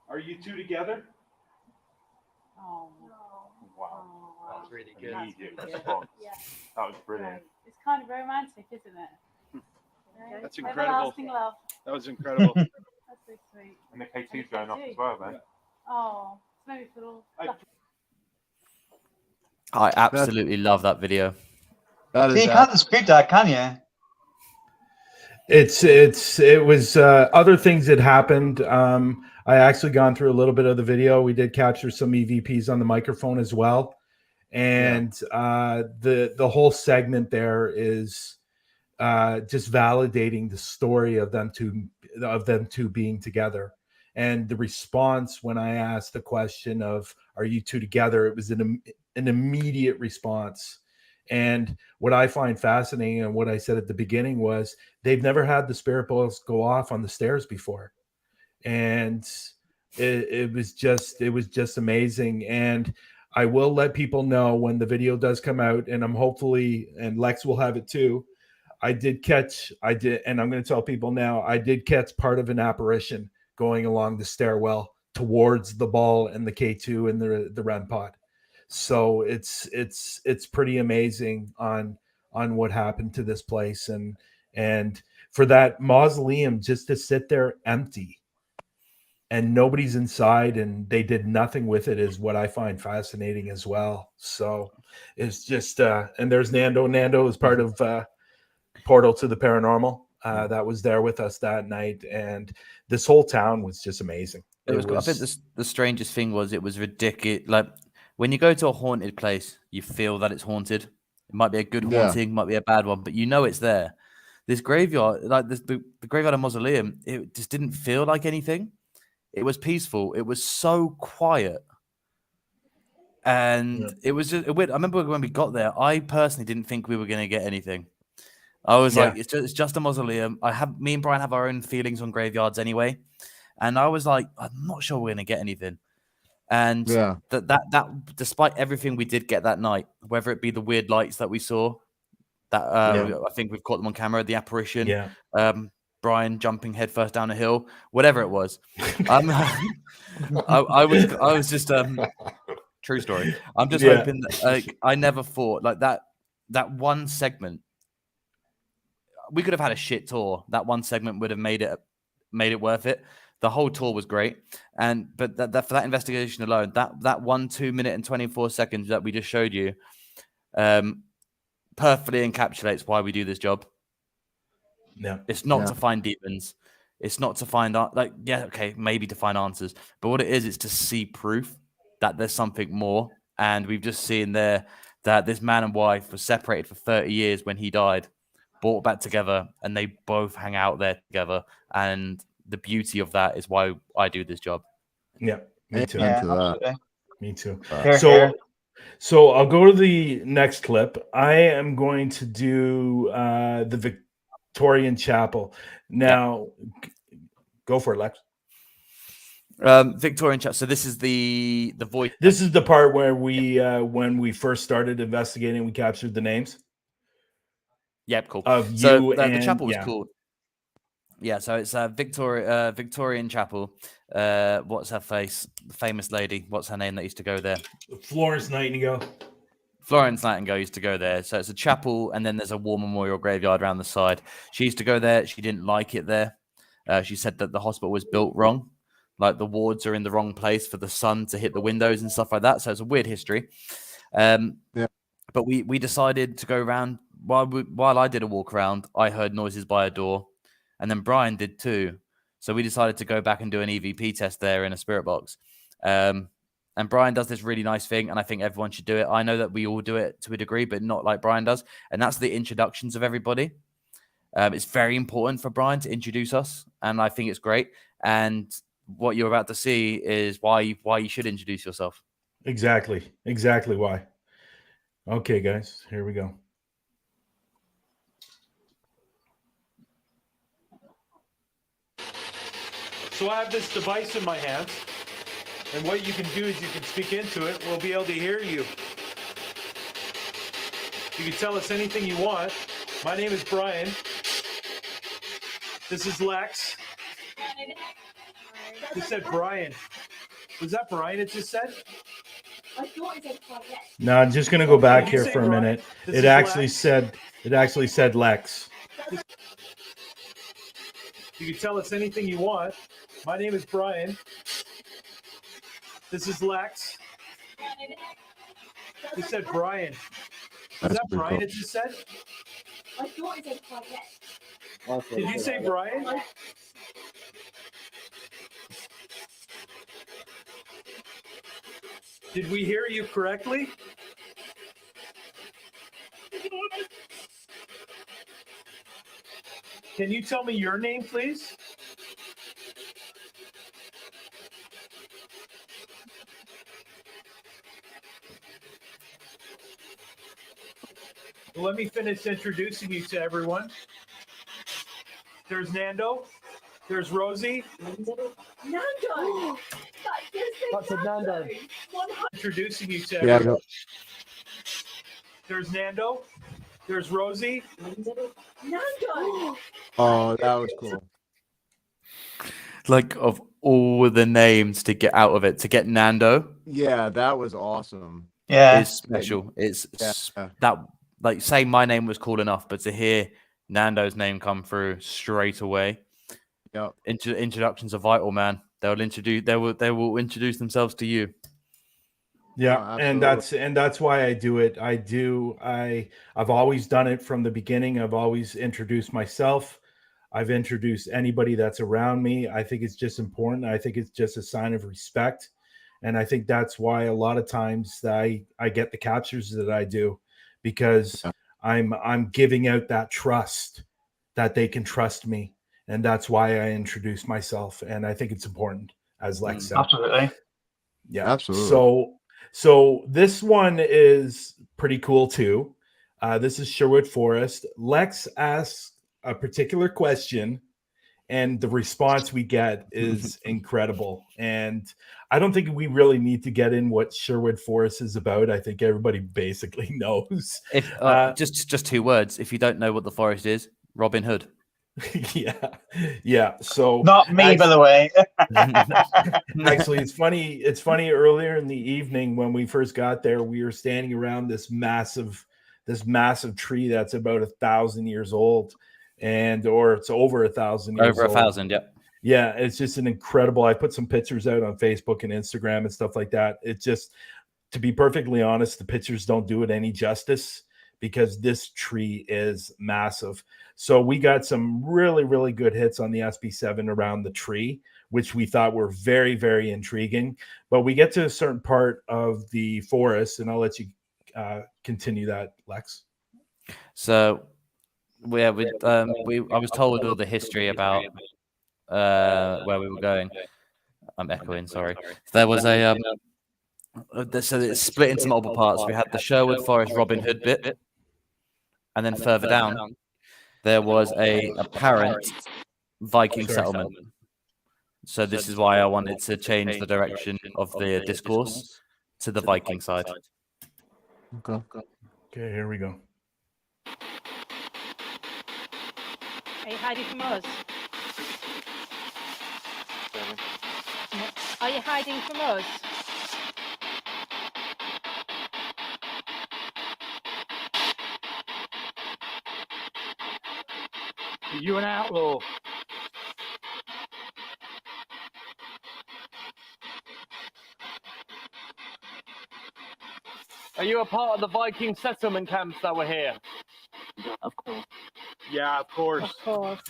Are you two together? Oh. Wow. Oh, That was really That's good. really Immediate good. response. Yeah. That was brilliant. Right. It's kind of romantic, isn't it? Right? That's incredible. Everlasting love. That was incredible. That's so sweet. And the And K2's the going off K2. as well, man. Oh, it's made me feel all I- fluffy. I absolutely love that video. That See, is you can't dispute that, can you? It was other things that happened. I actually gone through a little bit of the video. We did capture some EVPs on the microphone as well, and the whole segment there is just validating the story of them two being together. And the response when I asked the question of "Are you two together?" it was an immediate response. And what I find fascinating and what I said at the beginning was they've never had the spirit balls go off on the stairs before. And it was just amazing. And I will let people know when the video does come out, and and Lex will have it too. And I'm going to tell people now, I did catch part of an apparition going along the stairwell towards the ball and the K2 and the REM pod. So it's pretty amazing on what happened to this place, and for that mausoleum just to sit there empty and nobody's inside and they did nothing with it is what I find fascinating as well. So it's just and there's Nando. Nando is part of Portal to the Paranormal. That was there with us that night, and this whole town was just amazing. I think the strangest thing was it was ridiculous. Like when you go to a haunted place, you feel that it's haunted. It might be a good haunting, might be a bad one, but you know it's there. This graveyard, like the graveyard and mausoleum, it just didn't feel like anything. It was peaceful. It was so quiet. And it was just weird. I remember when we got there, I personally didn't think we were going to get anything. I was like, it's just a mausoleum. Me and Brian have our own feelings on graveyards anyway. And I was like, I'm not sure we're going to get anything. And that despite everything we did get that night, whether it be the weird lights that we saw, that I think we've caught them on camera, the apparition, Brian jumping headfirst down a hill, whatever it was. I was just true story. I'm just hoping that I never thought like that one segment. We could have had a shit tour. That one segment would have made it worth it. The whole tour was great, but that for that investigation alone, that 1 2 minute and 24 seconds that we just showed you, perfectly encapsulates why we do this job. Yeah, it's not to find demons. It's not to find maybe to find answers, but what it is to see proof that there's something more. And we've just seen there that this man and wife were separated for 30 years when he died, brought back together, and they both hang out there together. And the beauty of that is why I do this job. Yeah, me too. Yeah, absolutely. Me too. Here. So I'll go to the next clip. I am going to do the Victorian Chapel. Now, go for it, Lex. Victorian chap. So this is the voice. This is the part where we when we first started investigating, we captured the names Yep, cool. of So you the and chapel was yeah. called. Yeah, so it's Victorian chapel. What's her face? The famous lady. What's her name that used to go there? Florence Nightingale. Florence Nightingale used to go there. So it's a chapel, and then there's a war memorial graveyard around the side. She used to go there. She didn't like it there. She said that the hospital was built wrong. Like the wards are in the wrong place for the sun to hit the windows and stuff like that. So it's a weird history. Yeah. But we decided to go around while I did a walk around. I heard noises by a door, and then Bryan did too. So we decided to go back and do an EVP test there in a spirit box. And Bryan does this really nice thing, and I think everyone should do it. I know that we all do it to a degree, but not like Bryan does. And that's the introductions of everybody. It's very important for Bryan to introduce us, and I think it's great. And what you're about to see is why you should introduce yourself. Exactly why. Okay, guys, here we go. So I have this device in my hands, and what you can do is you can speak into it. We'll be able to hear you. You can tell us anything you want. My name is Bryan. This is Lex. You said Bryan. Was that Bryan it just said? I thought it said Paraflixx. Now I'm just gonna go back Did you here say for a Bryan? minute. This It is actually said Lex. You can tell us anything you want. My name is Bryan. This is Lex. You said Bryan. Was That's that pretty Bryan cool. it just said? I thought it said Paraflixx. Did you say Bryan? Did we hear you correctly? Can you tell me your name, please? Well, let me finish introducing you to everyone. There's Nando. There's Rosie. Nando! That's Nando. Introducing you to Yeah, everyone. There's Nando. There's Rosie. Nando! oh, that was cool. Like of all the names to get out of it, to get Nando Yeah, that was awesome. Yeah. is special. It's Yeah. that like saying my name was cool enough, but to hear Nando's name come through straight away. Yep. Introductions are vital, man. They will introduce themselves to you. Yeah, Oh, and that's why I do it. I've always done it from the beginning. I've always introduced myself. I've introduced anybody that's around me. I think it's just important. I think it's just a sign of respect. And I think that's why a lot of times I get the captures that I do, because I'm giving out that trust that they can trust me. And that's why I introduce myself. And I think it's important, as Lex said. Absolutely. Yeah, Absolutely. So this one is pretty cool too. This is Sherwood Forest. Lex asks a particular question, and the response we get is incredible. And I don't think we really need to get in what Sherwood Forest is about. I think everybody basically knows. If just 2 words, if you don't know what the forest is, Robin Hood. yeah. So Not me, by the way. actually, it's funny. It's funny. Earlier in the evening, when we first got there, we were standing around this massive tree that's about 1,000 years old, or it's over 1,000 years Over old. 1,000, yep. Yeah, it's just an incredible. I put some pictures out on Facebook and Instagram and stuff like that. It's just, to be perfectly honest, the pictures don't do it any justice, because this tree is massive. So we got some really, really good hits on the SB7 around the tree, which we thought were very, very intriguing. But we get to a certain part of the forest, and I'll let you continue that, Lex. So I was told all the history about where we were going. I'm echoing, sorry. There was a so it's split into multiple parts. We had the Sherwood Forest Robin Hood bit, and then further down there was a apparent Viking settlement. So this is why I wanted to change the direction of the discourse to the Viking side. Okay. Okay, here we go. Are you hiding from us? Are you hiding from us? Are you an outlaw? Are you a part of the Viking settlement camps that were here? Of course. Yeah, of course. Of course.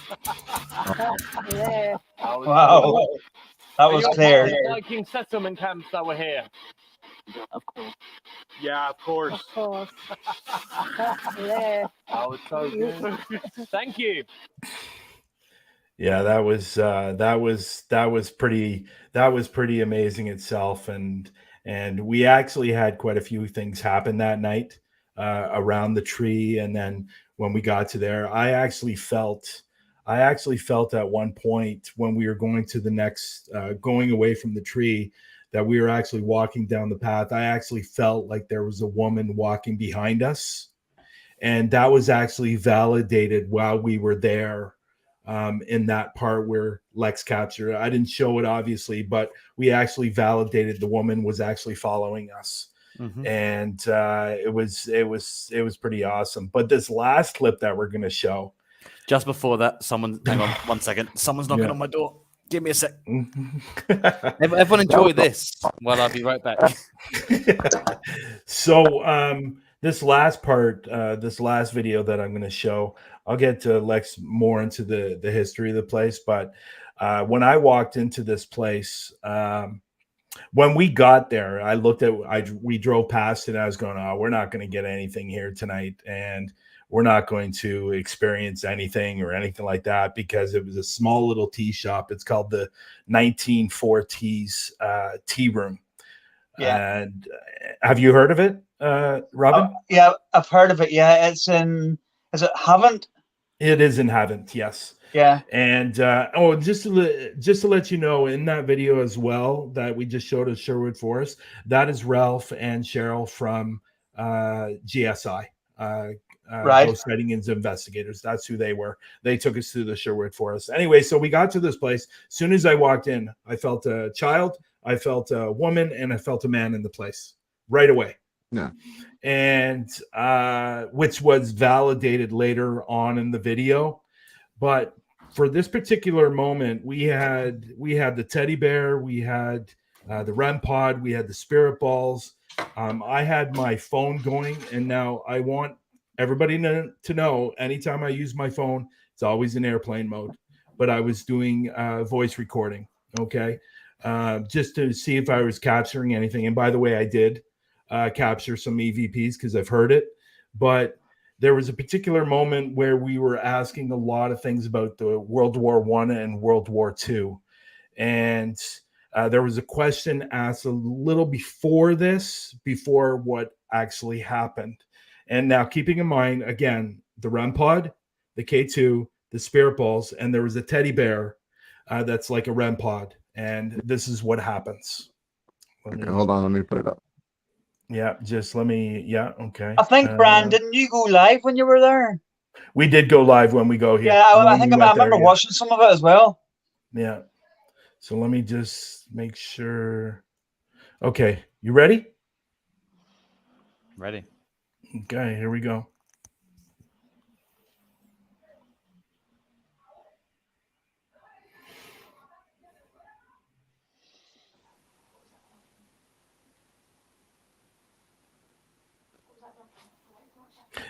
Yeah. Wow, that Are was you a part clear. of the Viking settlement camps that were here? Of course. Yeah, of course. Of course. Yeah. That was so good. Thank you. Yeah, that was pretty amazing itself, and we actually had quite a few things happen that night around the tree, and then when we got to there, I actually felt at one point when we were going to the next going away from the tree that we were actually walking down the path. I actually felt like there was a woman walking behind us, and that was actually validated while we were there. In that part where Lex captured, I didn't show it obviously, but we actually validated the woman was actually following us, and it was pretty awesome. But this last clip that we're gonna show, Just before that, hang on 1 second. Someone's knocking Yeah. on my door. Give me a sec. Everyone enjoy this while I'll be right back. So this last part, this last video that I'm going to show, I'll get to Lex more into the history of the place. But when I walked into this place, when we got there, we drove past it. And I was going, oh, we're not going to get anything here tonight, and we're not going to experience anything or anything like that, because it was a small little tea shop. It's called the 194 Teas Tea Room. Yeah. And have you heard of it, Robin? Yeah, I've heard of it. Yeah, is it Haven't? It is in Havant, yes. Yeah. And just to let you know, in that video as well that we just showed at Sherwood Forest, that is Ralph and Cheryl from GSI, Right. Ghost Sightings Investigators. That's who they were. They took us through the Sherwood Forest. Anyway, so we got to this place. As soon as I walked in, I felt a child, I felt a woman, and I felt a man in the place right away. Yeah. And which was validated later on in the video. But for this particular moment, we had the teddy bear, we had the REM pod, we had the spirit balls. I had my phone going, and now I want everybody to know, anytime I use my phone, it's always in airplane mode. But I was doing voice recording, okay, just to see if I was capturing anything. And by the way, I did capture some EVPs because I've heard it. But there was a particular moment where we were asking a lot of things about the World War I and World War II. And there was a question asked a little before what actually happened. And now, keeping in mind, again, the REM pod, the K2, the spirit balls, and there was a teddy bear that's like a REM pod. And this is what happens. Okay, hold on. Let me put it up. Yeah, just let me. Yeah, okay. I think, Bryan, didn't you go live when you were there? We did go live when we go here. Yeah, I think I went remember there, yeah. watching some of it as well. Yeah. So let me just make sure. Okay, you ready? Ready. Okay, here we go.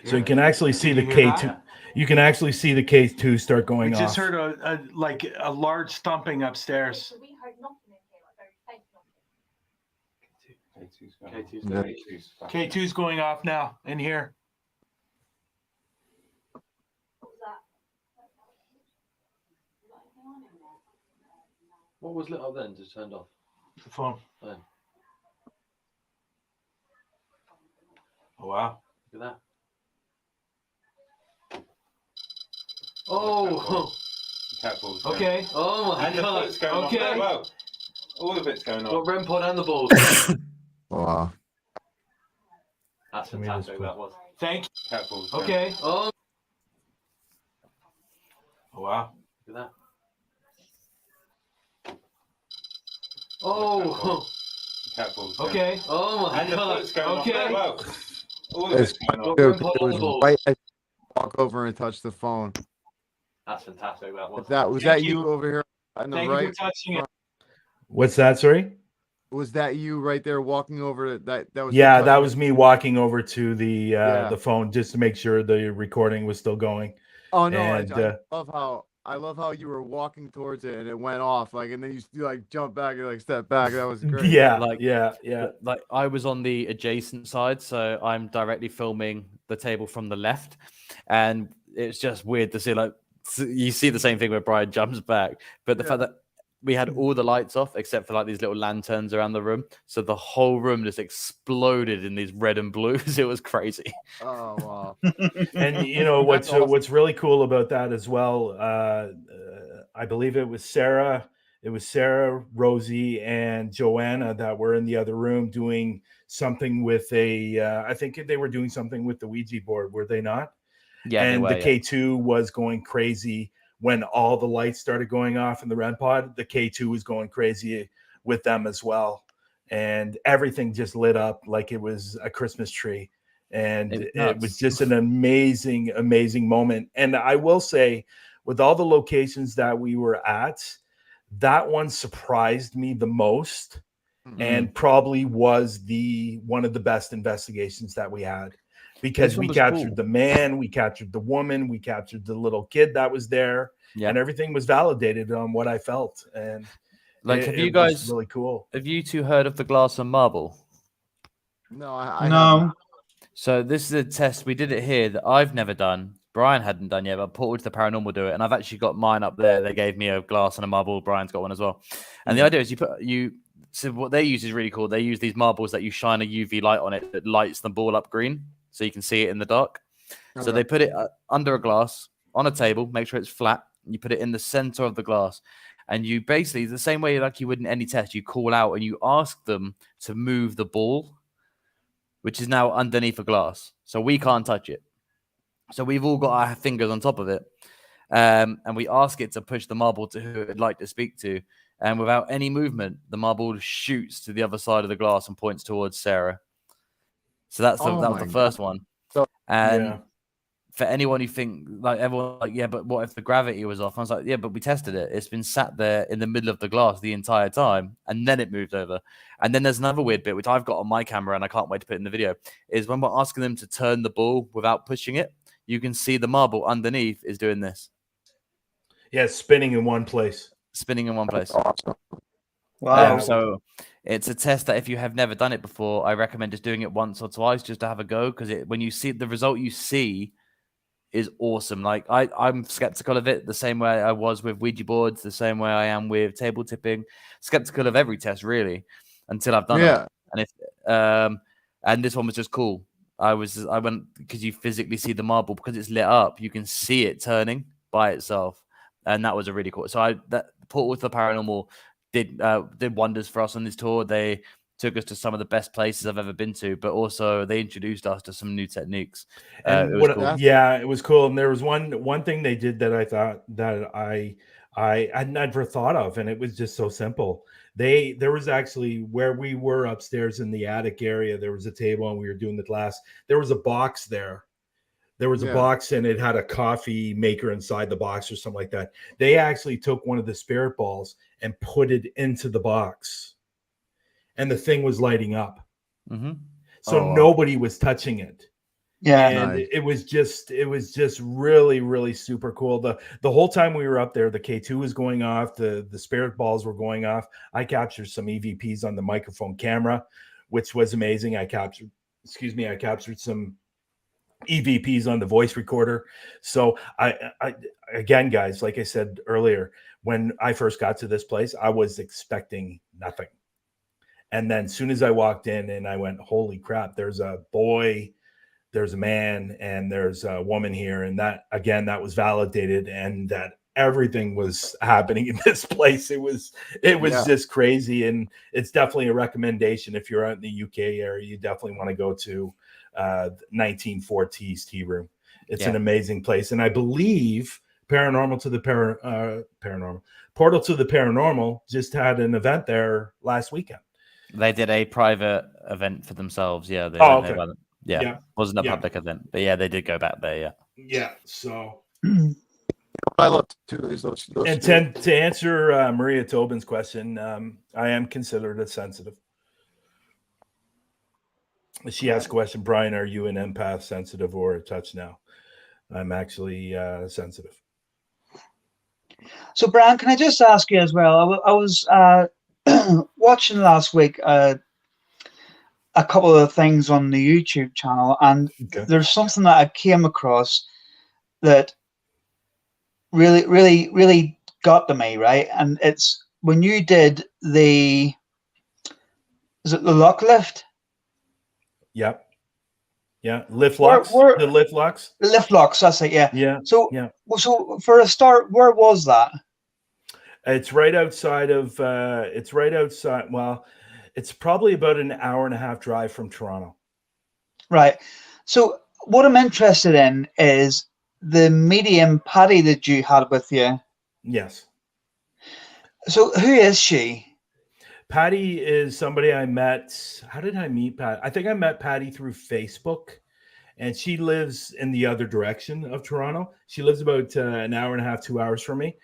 So you can actually see the K2. You can actually see the K2 start going We off. just heard a large thumping upstairs. So we heard nothing in here, like very faint nothing. K2's going off now in here. What was that? What was lit up then? Just turned off. The phone. Phone. Oh wow. Look at that. Oh. Catballs. Okay. Oh my And the god. foot's going Okay. on as well. All of it's going on. Got REM pod and the balls. Wow. That's I mean, it's fantastic. cool. That was. Thank you. Catballs. Okay. Oh. Oh, wow. Look at that. Oh. Catballs. Okay. Oh my And the god. foot's going Okay. on as well. All of It's it's going on. Got REM dude, pod it and was the balls. right as you walk over and touch the phone. That's fantastic. That was. Was Thank that you. you over here on the Thank you for right? touching it. What's that? Sorry. Was that you right there walking over that was Yeah, you that touching was it? me walking over to Yeah. the phone just to make sure the recording was still going. Oh no, And I love how you were walking towards it and it went off and then you like jump back and like step back. That was great. yeah, Like- yeah. Like I was on the adjacent side, so I'm directly filming the table from the left, and it's just weird to see you see the same thing where Bryan jumps back, but the fact that we had all the lights off except for like these little lanterns around the room, so the whole room just exploded in these red and blues. It was crazy. Oh wow. And you know That's awesome. what's really cool about that as well, I believe it was Sarah, Rosie, and Joanna that were in the other room doing something with I think they were doing something with the Ouija board, were they not? Yeah, And the K2 was going crazy when all the lights started going off in the REM pod. The K2 was going crazy with them as well, and everything just lit up like it was a Christmas tree. And it was just an amazing moment. And I will say, with all the locations that we were at, that one surprised me the most, and probably was one of the best investigations that we had, because we captured the man, we captured the woman, we captured the little kid that was there, and everything was validated on what I felt. And have you guys was really cool? Have you two heard of the glass and marble? No, I No. haven't. So this is a test. We did it here that I've never done. Bryan hadn't done yet, but Portal to the Paranormal do it, and I've actually got mine up there. They gave me a glass and a marble. Bryan's got one as well. And the idea is so what they use is really cool. They use these marbles that you shine a UV light on it that lights the ball up green, so you can see it in the dark. So they put it under a glass on a table, make sure it's flat. And you put it in the center of the glass, and you basically, the same way like you would in any test, you call out and you ask them to move the ball, which is now underneath a glass, so we can't touch it. So we've all got our fingers on top of it, and we ask it to push the marble to who it'd like to speak to, and without any movement, the marble shoots to the other side of the glass and points towards Sarah. So that was the first one. And for anyone who think like everyone like, yeah, but what if the gravity was off? I was like, yeah, but we tested it. It's been sat there in the middle of the glass the entire time, and then it moved over. And then there's another weird bit which I've got on my camera, and I can't wait to put in the video, is when we're asking them to turn the ball without pushing it, you can see the marble underneath is doing this. Yeah, spinning in one place. Awesome. Wow. So it's a test that if you have never done it before, I recommend just doing it once or twice just to have a go, because when you see the result you see is awesome. Like I'm skeptical of it the same way I was with Ouija boards, the same way I am with table tipping, skeptical of every test really until I've done it. And this one was just cool. I went because you physically see the marble, because it's lit up, you can see it turning by itself, and that was a really cool. So that Portal to the Paranormal did wonders for us on this tour. They took us to some of the best places I've ever been to, but also they introduced us to some new techniques. And it was cool. Yeah, it was cool. And there was one thing they did that I thought that I had never thought of, and it was just so simple. There was actually, where we were upstairs in the attic area, there was a table and we were doing the glass. There was a box there. There was a box, and it had a coffee maker inside the box or something like that. They actually took one of the spirit balls and put it into the box, and the thing was lighting up. So nobody was touching it. Yeah. And it was just really, really super cool. The whole time we were up there, the K2 was going off, the spirit balls were going off. I captured some EVPs on the microphone camera, which was amazing. I captured some EVPs on the voice recorder. So I again, guys, like I said earlier, when I first got to this place, I was expecting nothing. And then as soon as I walked in and I went, holy crap, there's a boy, there's a man, and there's a woman here. And that, again, that was validated. And that everything was happening in this place. It was Yeah. just crazy, and it's definitely a recommendation if you're out in the UK area. You definitely want to go to 1940s Tea Room. It's an amazing place, and I believe Paranormal to the Paranormal Portal to the Paranormal just had an event there last weekend. They did a private event for themselves. Yeah. They Oh, went there okay. yeah. Wasn't a public event, but yeah, they did go back there. Yeah. Yeah. So, I love to those and two. to answer Maria Tobin's question, I am considered a sensitive. She asked a question, Brian, are you an empath, sensitive, or a touch now? I'm actually sensitive. So, Brian, can I just ask you as well? I was watching last week a couple of things on the YouTube channel, and there's something that I came across that really got to me, right? And it's when you did is it the lock lift? Yep. Yeah, lift locks. The lift locks. Lift locks. That's it. Yeah. Yeah. So, yeah. So for a start, where was that? It's right outside of. It's right outside. Well, it's probably about an hour and a half drive from Toronto. Right. So, what I'm interested in is the medium Patty that you had with you. Yes. So, who is she? Patty is somebody I met. How did I meet Patty? I think I met Patty through Facebook, and she lives in the other direction of Toronto. She lives about an hour and a half, 2 hours from me.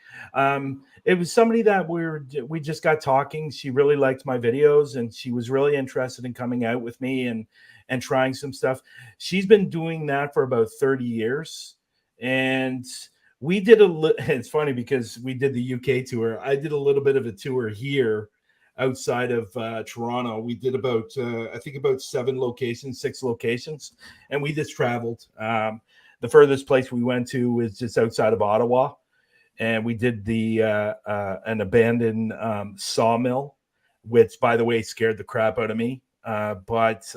It was somebody that we just got talking. She really liked my videos, and she was really interested in coming out with me and trying some stuff. She's been doing that for about 30 years, and we did it's funny because we did the UK tour. I did a little bit of a tour here outside of Toronto. We did about I think about 6 locations, and we just traveled. The furthest place we went to was just outside of Ottawa, and we did an abandoned sawmill, which, by the way, scared the crap out of me. But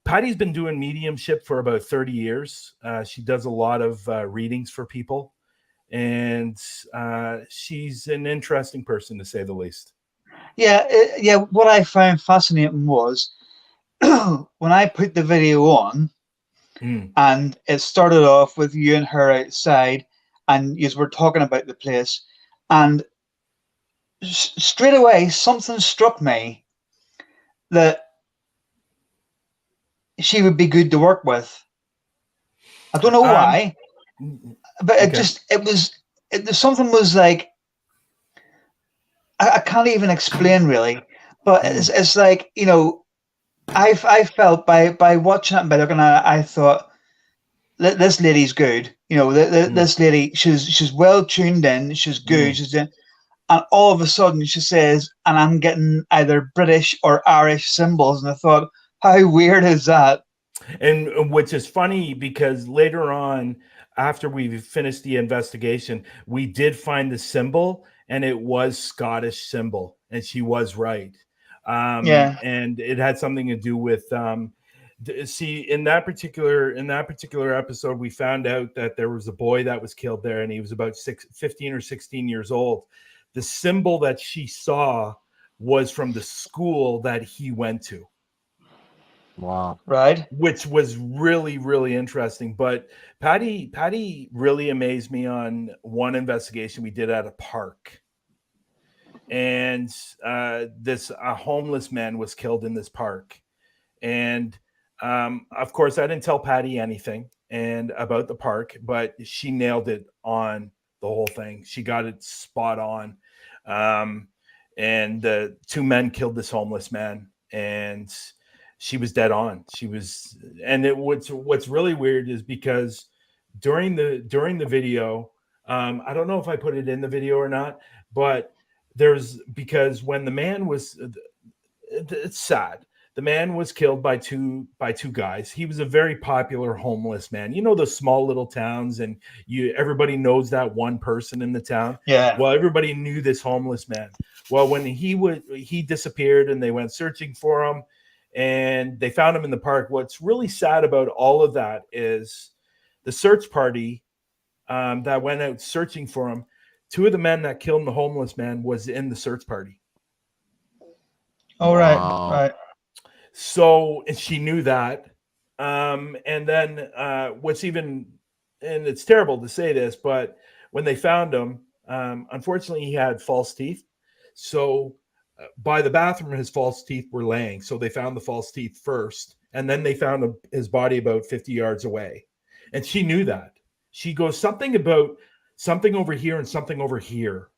Patty's been doing mediumship for about 30 years. She does a lot of readings for people, and she's an interesting person, to say the least. Yeah. What I found fascinating was when I put the video on, and it started off with you and her outside, and you were talking about the place, and straight away something struck me that she would be good to work with. I don't know why, but something was like, I can't even explain really, but it's like, you know, I felt by watching it and by looking at it, I thought, this lady's good. You know, this lady, she's well tuned in, she's good, she's in, and all of a sudden she says, and I'm getting either British or Irish symbols, and I thought, how weird is that? And which is funny because later on, after we finished the investigation, we did find the symbol, and it was Scottish symbol, and she was right. And it had something to do with see, in that particular episode, we found out that there was a boy that was killed there, and he was about 15 or 16 years old. The symbol that she saw was from the school that he went to. Wow. Right. Which was really, really interesting. But Patty really amazed me on one investigation we did at a park. And a homeless man was killed in this park. And of course, I didn't tell Patty anything about the park, but she nailed it on the whole thing. She got it spot on. And 2 men killed this homeless man, and she was dead on. What's really weird is because during the video, I don't know if I put it in the video or not, but because when the man was, it's sad. The man was killed by two guys. He was a very popular homeless man. You know, those small little towns, and everybody knows that one person in the town. Yeah. Well, everybody knew this homeless man. Well, when he disappeared, and they went searching for him, and they found him in the park. What's really sad about all of that is the search party that went out searching for him, 2 of the men that killed the homeless man was in the search party. Oh, Wow. right. So, and she knew that. And then what's even, and it's terrible to say this, but when they found him, unfortunately, he had false teeth. So by the bathroom, his false teeth were laying. So they found the false teeth first, and then they found his body about 50 yards away. And she knew that. She goes, something about something over here and something over here.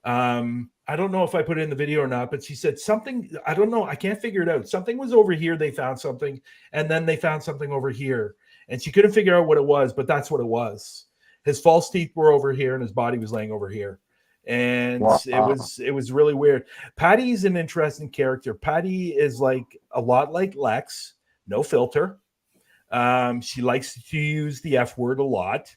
I don't know if I put it in the video or not, but she said something, I don't know, I can't figure it out. Something was over here, they found something, and then they found something over here. And she couldn't figure out what it was, but that's what it was. His false teeth were over here and his body was laying over here. And Wow. it was really weird. Patty's an interesting character. Patty is like a lot like Lex, no filter. She likes to use the F word a lot.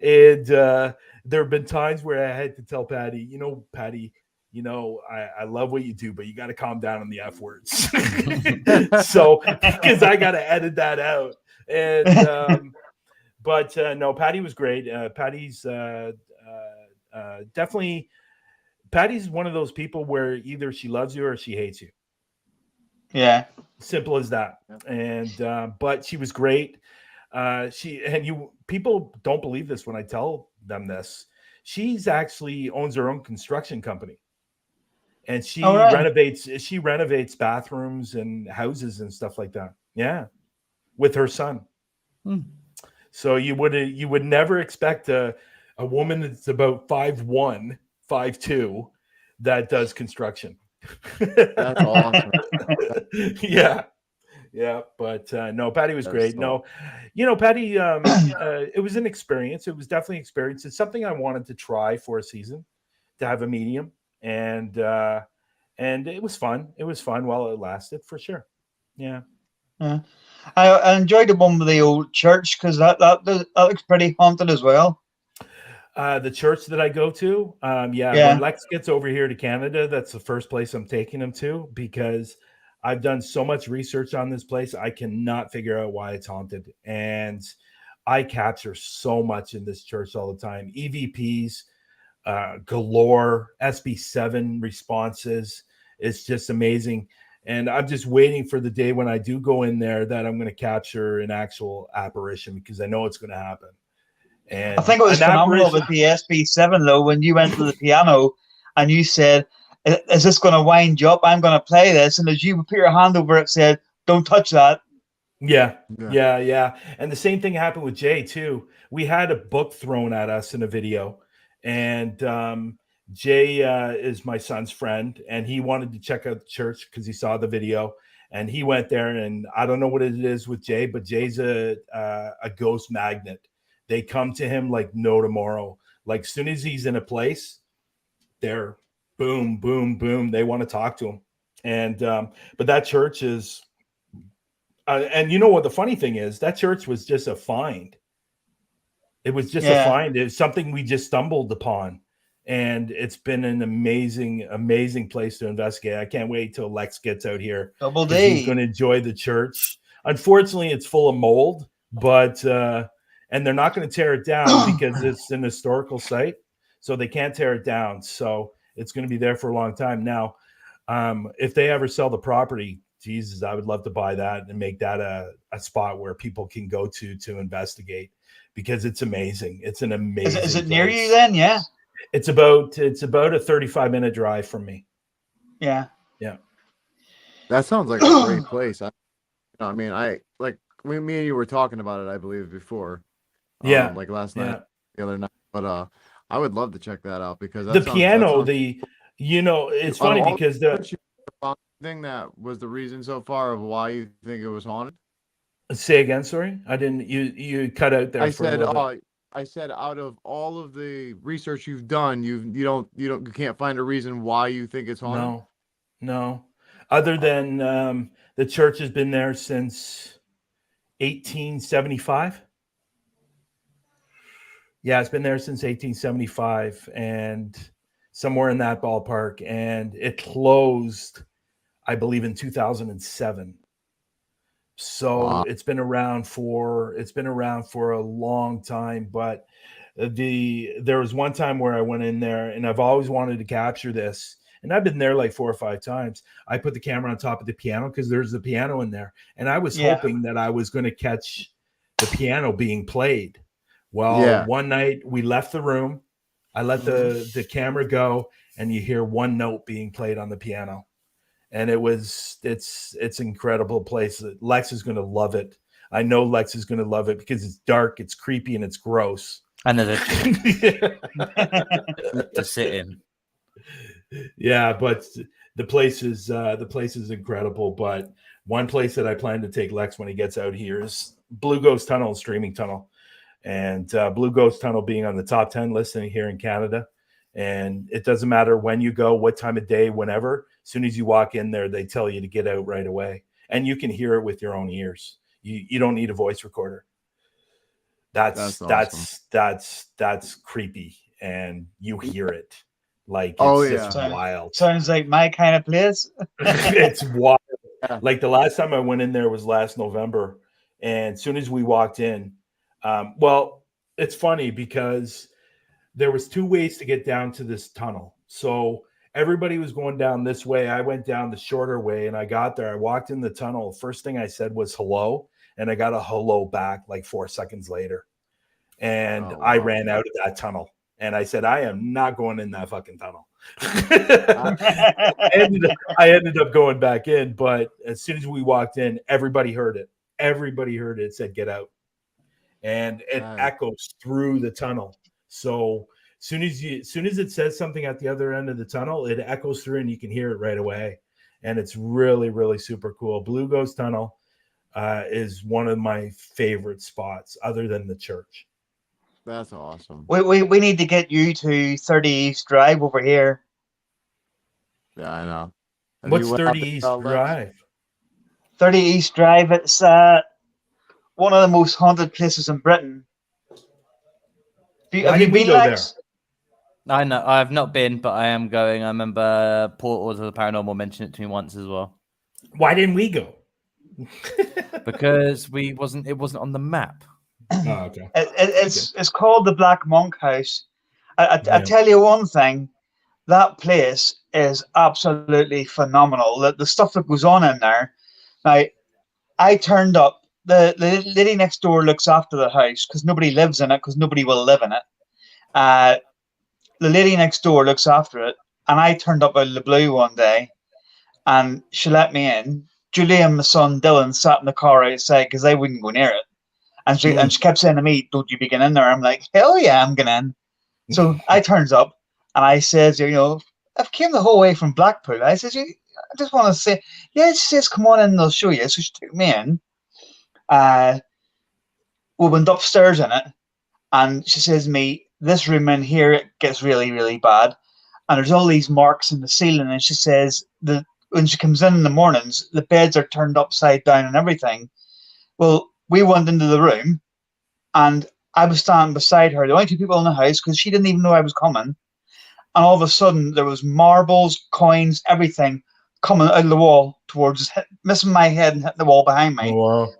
And there have been times where I had to tell Patty, Patty, I love what you do, but you got to calm down on the F words. So, because I got to edit that out. And, but no, Patty was great. Patty's definitely, Patty's one of those people where either she loves you or she hates you. Yeah. Simple as that. And but she was great. People don't believe this when I tell them this. She's actually owns her own construction company. And she renovates bathrooms and houses and stuff like that. Yeah. With her son. So you would never expect a woman that's about 5'1", 5'2", that does construction. That's awesome. Yeah. But no, Patty was great. No, Patty, it was an experience. It was definitely an experience. It's something I wanted to try for a season, to have a medium, and it was fun. It was fun while it lasted, for sure. Yeah. I enjoyed the one with the old church, because that looks pretty haunted as well. The church that I go to, Yeah. when Lex gets over here to Canada, that's the first place I'm taking him to, because I've done so much research on this place. I cannot figure out why it's haunted. And I capture so much in this church all the time. EVPs, galore, SB7 responses. It's just amazing. And I'm just waiting for the day when I do go in there that I'm going to capture an actual apparition, because I know it's going to happen. And I think it was phenomenal with the SB7, though, when you went to the piano and you said, "Is this going to wind you up? I'm going to play this." And as you put your hand over it, said, "Don't touch that." Yeah. And the same thing happened with Jay too. We had a book thrown at us in a video, and Jay is my son's friend, and he wanted to check out the church because he saw the video, and he went there. And I don't know what it is with Jay, but Jay's a ghost magnet. They come to him like no tomorrow. Like, as soon as he's in a place, they're boom, boom, boom. They want to talk to him. And but that church is, and you know what the funny thing is? That church was just a find. It was just a find. It was something we just stumbled upon. And it's been an amazing, amazing place to investigate. I can't wait till Lex gets out here. Double D. He's going to enjoy the church. Unfortunately, it's full of mold, but and they're not going to tear it down because it's an historical site, so they can't tear it down. So it's going to be there for a long time. Now, if they ever sell the property, Jesus, I would love to buy that and make that a spot where people can go to investigate, because it's amazing. It's an amazing. Is it near you then? Yeah. It's about a 35-minute drive from me. Yeah. That sounds like a great place. Me and you were talking about it, I believe, before. Like last night, the other night. But I would love to check that out, because it's funny because the thing that was the reason so far of why you think it was haunted. Say again, sorry. I didn't. You cut out there. I said out of all of the research you've done, you can't find a reason why you think it's haunted. No. Other than the church has been there since 1875. Yeah, it's been there since 1875, and somewhere in that ballpark. And it closed, I believe, in 2007. So Wow. it's been around for a long time. But there was one time where I went in there, and I've always wanted to capture this. And I've been there like 4 or 5 times. I put the camera on top of the piano because there's a piano in there. And I was Yeah. hoping that I was going to catch the piano being played. Well, Yeah. one night we left the room. I let the camera go, and you hear one note being played on the piano. And it's incredible place. Lex is going to love it. I know Lex is going to love it because it's dark, it's creepy, and it's gross. And there's to sit in. Yeah, but the place is incredible. But one place that I plan to take Lex when he gets out here is Blue Ghost Tunnel and Streaming Tunnel, and Blue Ghost Tunnel being on the top 10 list here in Canada. And it doesn't matter when you go, what time of day, whenever. As soon as you walk in there, they tell you to get out right away, and you can hear it with your own ears. You don't need a voice recorder. That's creepy, and you hear it. Like, it's just wild. Sounds like my kind of place. It's wild. Like the last time I went in there was last November, and as soon as we walked in, well, it's funny because there was 2 ways to get down to this tunnel. So everybody was going down this way. I went down the shorter way, and I got there. I walked in the tunnel. First thing I said was hello, and I got a hello back like 4 seconds later. And I ran out of that tunnel. And I said, I am not going in that fucking tunnel. I ended up going back in, but as soon as we walked in, everybody heard it. Everybody heard it. It said, get out. And it echoes through the tunnel. So as soon as it says something at the other end of the tunnel, it echoes through and you can hear it right away. And it's really, really super cool. Blue Ghost Tunnel is one of my favorite spots other than the church. That's awesome. We need to get you to 30 East Drive over here. Yeah, I know. What's 30 East Drive? 30 East Drive. It's one of the most haunted places in Britain. Have you been, Lex? I know. I've not been, but I am going. I remember Portals of the Paranormal mentioned it to me once as well. Why didn't we go? Because it wasn't on the map. Oh, okay. It's called the Black Monk House. I tell you one thing, that place is absolutely phenomenal. The stuff that goes on in there. Now, I turned up. The lady next door looks after the house because nobody lives in it because nobody will live in it. The lady next door looks after it, and I turned up out of the blue one day, and she let me in. Julie and my son Dylan sat in the car outside because they wouldn't go near it. And she kept saying to me, don't you be getting in there. I'm like, hell yeah, I'm getting in. So I turns up and I says, I've came the whole way from Blackpool. I says, I just want to say, yeah, she says, come on in and I'll show you. So she took me in. We went upstairs in it, and she says to me, this room in here, it gets really, really bad. And there's all these marks in the ceiling. And she says that when she comes in the mornings, the beds are turned upside down and everything. Well, we went into the room, and I was standing beside her, the only 2 people in the house, because she didn't even know I was coming. And all of a sudden, there was marbles, coins, everything coming out of the wall towards us, missing my head and hitting the wall behind me. Oh, wow.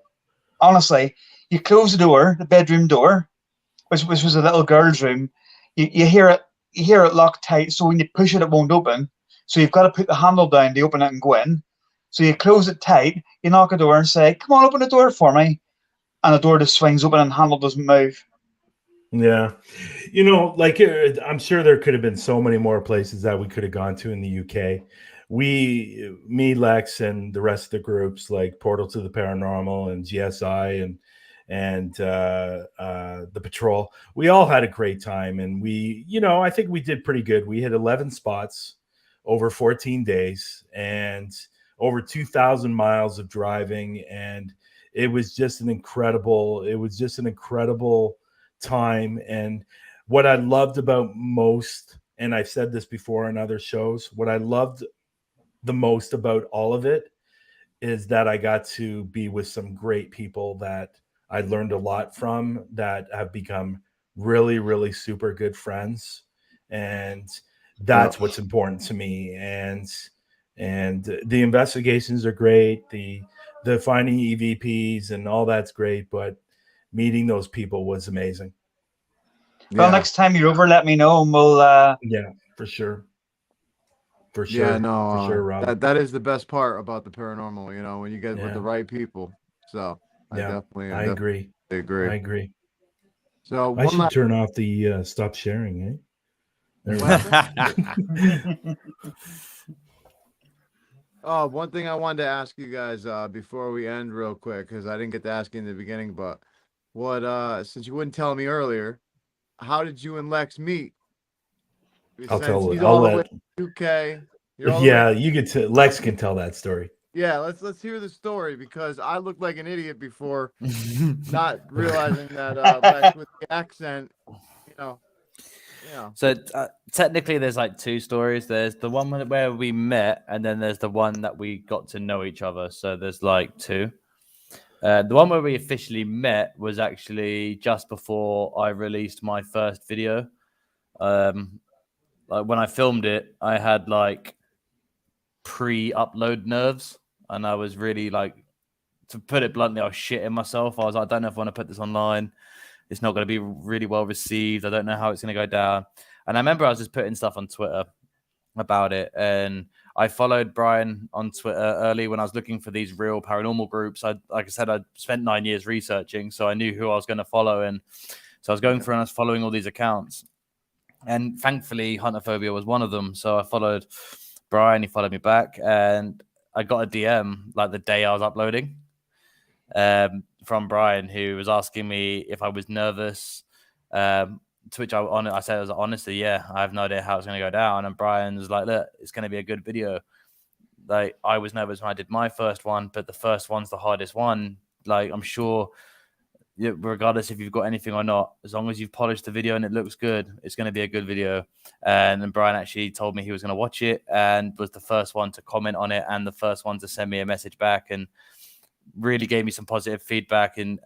Honestly, you close the door, the bedroom door, which was a little girl's room. You hear it locked tight, so when you push it, it won't open. So you've got to put the handle down to open it and go in. So you close it tight, you knock a door and say, come on, open the door for me. And the door just swings open and the handle doesn't move. Yeah. I'm sure there could have been so many more places that we could have gone to in the UK. Me, Lex, and the rest of the groups like Portal to the Paranormal and GSI and the Patrol, we all had a great time. And I think we did pretty good. We hit 11 spots over 14 days and over 2,000 miles of driving. And it was just an incredible time. And what I loved about most, and I've said this before on other shows, what I loved the most about all of it is that I got to be with some great people that I learned a lot from, that have become really, really super good friends. And that's what's important to me. And the investigations are great. The the finding EVPs and all that's great, but meeting those people was amazing. Well, next time you're over, let me know, and we'll. Yeah, for sure. For Yeah, sure. no, For sure, Rob. that is the best part about the paranormal, you know, when you get with the Yeah. right people. So I Yeah, definitely I agree. agree. I agree. So I one should last turn off the stop sharing, eh? There we What go. one thing I wanted to ask you guys before we end real quick, because I didn't get to ask you in the beginning, but what since you wouldn't tell me earlier, how did you and Lex meet? Since he's all the way in UK, you're all the way. Yeah, you could Lex can tell that story. Yeah, let's hear the story, because I looked like an idiot before, not realizing that Lex with the accent, you know. So technically, there's like two stories. There's the one where we met, and then there's the one that we got to know each other. So there's like two. The one where we officially met was actually just before I released my first video. Like when I filmed it, I had like pre-upload nerves, and I was really like, to put it bluntly, I was shitting myself. I was like, I don't know if I want to put this online. It's not going to be really well received. I don't know how it's going to go down. And I remember I was just putting stuff on Twitter about it. And I followed Bryan on Twitter early when I was looking for these real paranormal groups. Like I said, I spent 9 years researching, so I knew who I was going to follow. And so I was going through and I was following all these accounts. And thankfully, Huntaphobia was one of them. So I followed Bryan. He followed me back. And I got a DM like the day I was uploading. From Bryan, who was asking me if I was nervous. To which I said, honestly, yeah, I have no idea how it's going to go down. And Bryan was like, look, it's going to be a good video. Like, I was nervous when I did my first one, but the first one's the hardest one. Like, I'm sure, regardless if you've got anything or not, as long as you've polished the video and it looks good, it's going to be a good video. And then Bryan actually told me he was going to watch it and was the first one to comment on it and the first one to send me a message back, and really gave me some positive feedback and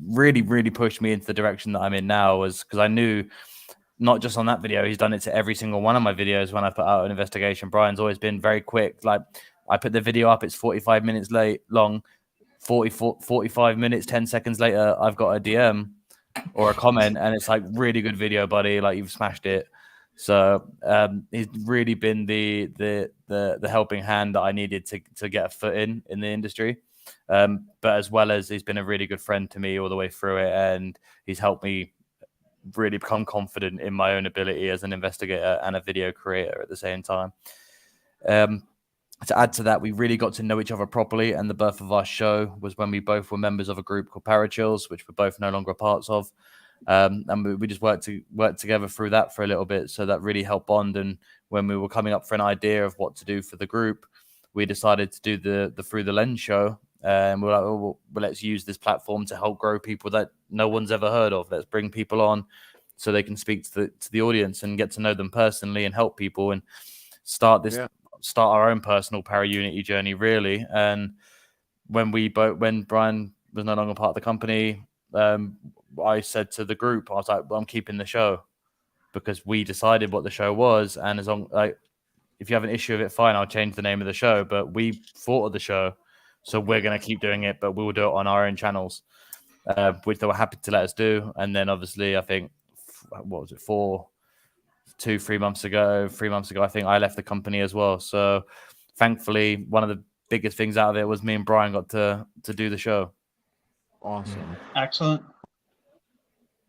really, really pushed me into the direction that I'm in now, was because I knew not just on that video, he's done it to every single one of my videos when I put out an investigation. Bryan's always been very quick. Like, I put the video up, it's 45 minutes long, 45 minutes, 10 seconds later, I've got a DM or a comment, and it's like, really good video, buddy. Like, you've smashed it. So he's really been the helping hand that I needed to get a foot in the industry. But as well as he's been a really good friend to me all the way through it, and he's helped me really become confident in my own ability as an investigator and a video creator at the same time. To add to that, we really got to know each other properly, and the birth of our show was when we both were members of a group called Parachills, which we're both no longer parts of. And we just worked together through that for a little bit, so that really helped bond. And when we were coming up for an idea of what to do for the group, we decided to do the Through the Lens show, and we're like, well, let's use this platform to help grow people that no one's ever heard of. Let's bring people on so they can speak to the audience and get to know them personally and help people and start our own personal para-unity journey, really. And when Bryan was no longer part of the company, I said to the group, I was like, well, I'm keeping the show, because we decided what the show was. And as long, like, if you have an issue with it, fine, I'll change the name of the show. But we thought of the show, so we're going to keep doing it, but we will do it on our own channels, which they were happy to let us do. And then obviously, I think, what was it, 3 months ago, I think I left the company as well. So thankfully, one of the biggest things out of it was me and Bryan got to do the show. Awesome. Excellent.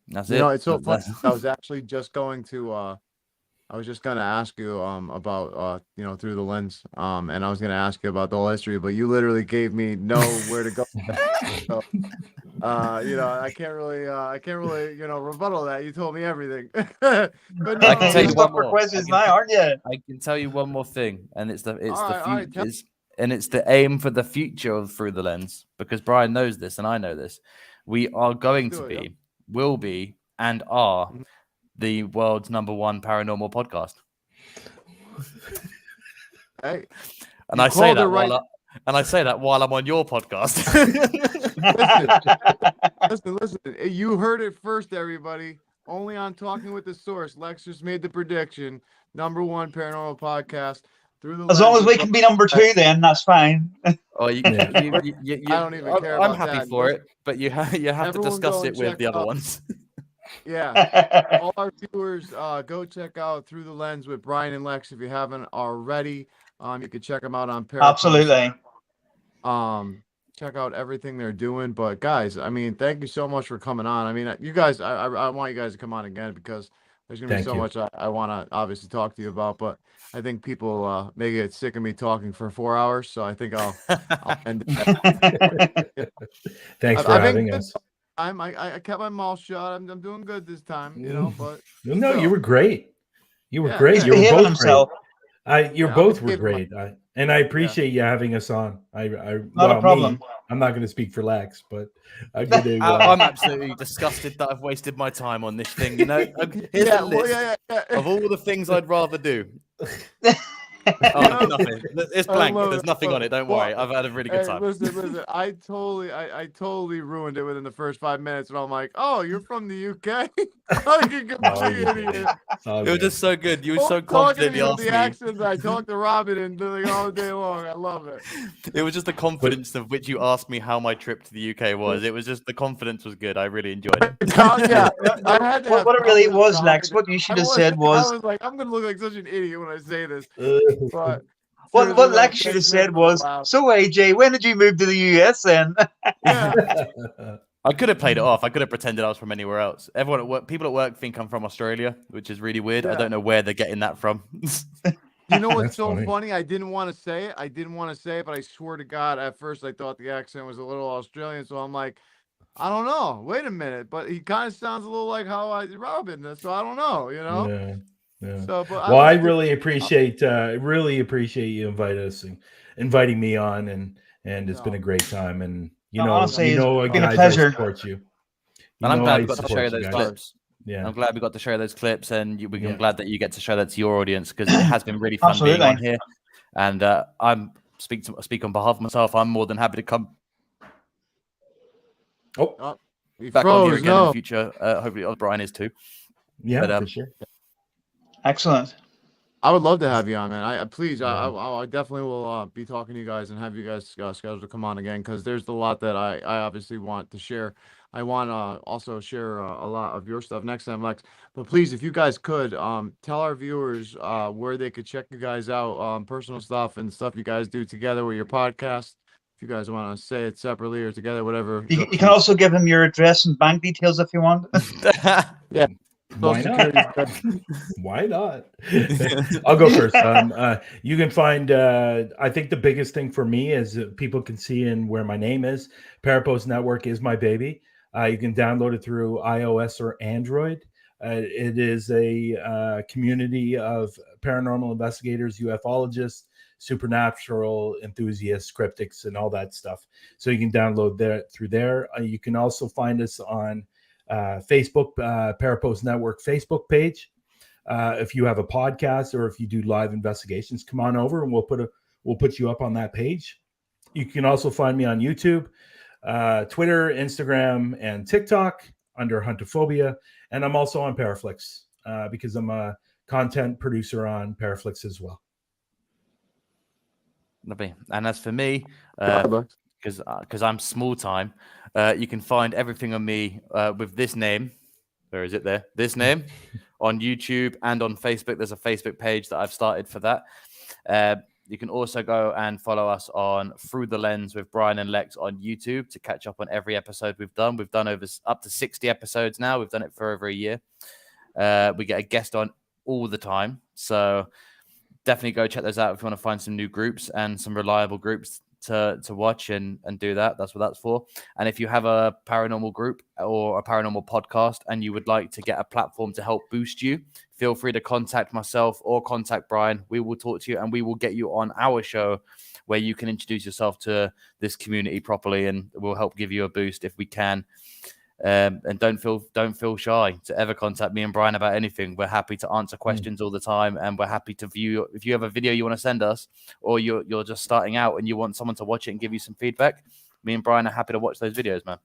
That's You it. know, it's so funny. I was actually just going to I was just gonna ask you about Through the Lens. And I was gonna ask you about the whole history, but you literally gave me where to go. So, I can't really rebuttal that. You told me everything. But no, I can tell you one for more. questions now, aren't you? I can tell you one more thing, and it's the right, future, and it's the aim for the future of Through the Lens, because Bryan knows this and I know this. We are going to be, will be, and are the world's #1 paranormal podcast. Hey, and I say that while I'm on your podcast. Listen. You heard it first, everybody. Only on Talking with the Source. Lex just made the prediction. #1 paranormal podcast. Through the As long lens as with we can be number 2, then that's fine. Oh, you, Yeah. you, I don't even care I'm about happy that. for it, but you have to Everyone discuss go it and with check the other out- ones. Yeah. All our viewers, go check out Through the Lens with Bryan and Lex if you haven't already. You can check them out on Parapost. Absolutely. Check out everything they're doing. But guys, I mean, thank you so much for coming on. I mean, you guys, I want you guys to come on again because there's gonna be Thank so you. much I want to obviously talk to you about. But I think people may get sick of me talking for 4 hours, so I think I'll end it. Thanks for I've been having good. us. I kept my mouth shut. I'm doing good this time, you know. But No, you still. were great. You were Yeah, great. He's You were behaving both himself. great. You Yeah, I'm both were behaving great. And I appreciate you having us on. Not a problem. Me, I'm not going to speak for Lex, but I'm going to. I'm absolutely disgusted that I've wasted my time on this thing. You know, here's a list of all the things I'd rather do. Oh, nothing. It's blank. There's nothing on it. Don't worry. I've had a really good time. Listen. I totally ruined it within the first 5 minutes, and I'm like, "Oh, you're from the UK?" Like a complete idiot. It was just so good. You were so Talking to confidently you with asked the me. accents I talk to Robin and like, all day long. I love it. It was just the confidence of which you asked me how my trip to the UK was. It was just the confidence was good. I really enjoyed it. Yeah, I had to have What it really confidence, was, Robin. Lex, what you should have said I was, was like, I'm gonna look like such an idiot when I say this, but. what seriously, though, Lex should have thanks for making said me was, laugh. so AJ, when did you move to the US then? Yeah. I could have played it off. I could have pretended I was from anywhere else. Everyone at work, people at work think I'm from Australia, which is really weird. I Yeah. don't know where they're getting that from. You know what's That's so funny. funny? I didn't want to say it, but I swear to God, at first I thought the accent was a little Australian, so I'm like, I don't know. Wait a minute, but he kind of sounds a little like how Robin, so I don't know, you know. Yeah. So, but Well, I listen to- really appreciate you inviting me on, and it's been a great time. And Honestly, you know, it's been a guys, pleasure. I support you. And I'm know glad I we got to support share you those guys. clips. Yeah, I'm glad we got to share those clips, and I'm Yeah. glad that you get to show that to your audience because it has been really fun being Absolutely. on here. And I'm speak on behalf of myself. I'm more than happy to come He back on here froze. again in the No. future. Hopefully, Brian is too. yeah, But, for sure. Excellent. I would love to have you on, man. I please, Yeah. I definitely will be talking to you guys and have you guys scheduled to come on again because there's a lot that I obviously want to share. I want to also share a lot of your stuff next time, Lex. But please, if you guys could, tell our viewers where they could check you guys out, personal stuff and stuff you guys do together with your podcast. If you guys want to say it separately or together, whatever. You can also give him your address and bank details if you want. Yeah. Why Social not? Security's Why not? I'll go first. You can find. I think the biggest thing for me is people can see and where my name is. Parapost Network is my baby. You can download it through iOS or Android. It is a community of paranormal investigators, ufologists, supernatural enthusiasts, cryptics, and all that stuff. So you can download that through there. You can also find us on Facebook, Parapost Network Facebook page. If you have a podcast or if you do live investigations, come on over and we'll put you up on that page. You can also find me on YouTube, Twitter, Instagram, and TikTok under Huntaphobia, and I'm also on Paraflixx because I'm a content producer on Paraflixx as well. Lovely. And as for me, because I'm small time, you can find everything on me with this name. Where is it there? This name on YouTube and on Facebook. There's a Facebook page that I've started for that. You can also go and follow us on Through the Lens with Bryan and Lex on YouTube to catch up on every episode we've done. We've done up to 60 episodes now. We've done it for over a year. We get a guest on all the time. So definitely go check those out if you want to find some new groups and some reliable groups to watch and do that. That's what that's for. And if you have a paranormal group or a paranormal podcast and you would like to get a platform to help boost you, feel free to contact myself or contact Bryan. We will talk to you and we will get you on our show where you can introduce yourself to this community properly, and we'll help give you a boost if we can. And don't feel shy to ever contact me and Bryan about anything. We're happy to answer questions all the time, and we're happy to view. If you have a video you want to send us, or you're just starting out and you want someone to watch it and give you some feedback, me and Bryan are happy to watch those videos, man.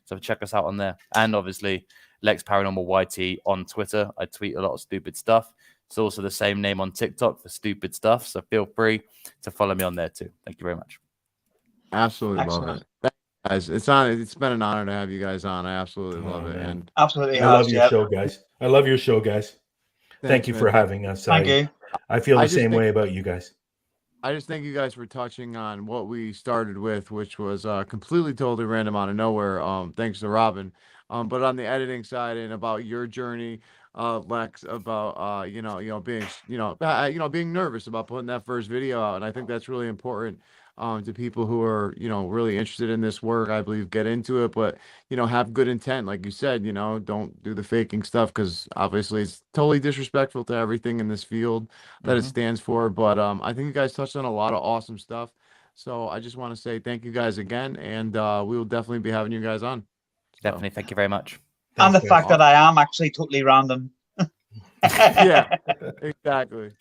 So check us out on there, and obviously Lex Paranormal YT on Twitter. I tweet a lot of stupid stuff, It's also the same name on TikTok for stupid stuff. So feel free to follow me on there too. Thank you very much. Absolutely love Excellent. it. Thank you guys. It's been an honor to have you guys on. I absolutely love Oh, it. man. And Absolutely I love has, your yeah. show, guys. I love your show, guys. Thank thanks, you man. for having us. Thank you. I feel I the just same think- way about you guys. I just thank you guys for touching on what we started with, which was completely totally random out of nowhere. Thanks to Robin. But on the editing side and about your journey, Lex, about being being nervous about putting that first video out, and I think that's really important to people who are really interested in this work. I believe get into it, but have good intent, like you said. Don't do the faking stuff because obviously it's totally disrespectful to everything in this field that it stands for. But I think you guys touched on a lot of awesome stuff. So I just want to say thank you guys again, and we will definitely be having you guys on. So, Definitely. Thank you very much. And the Thanks, fact guys. that I am actually totally random. yeah, exactly.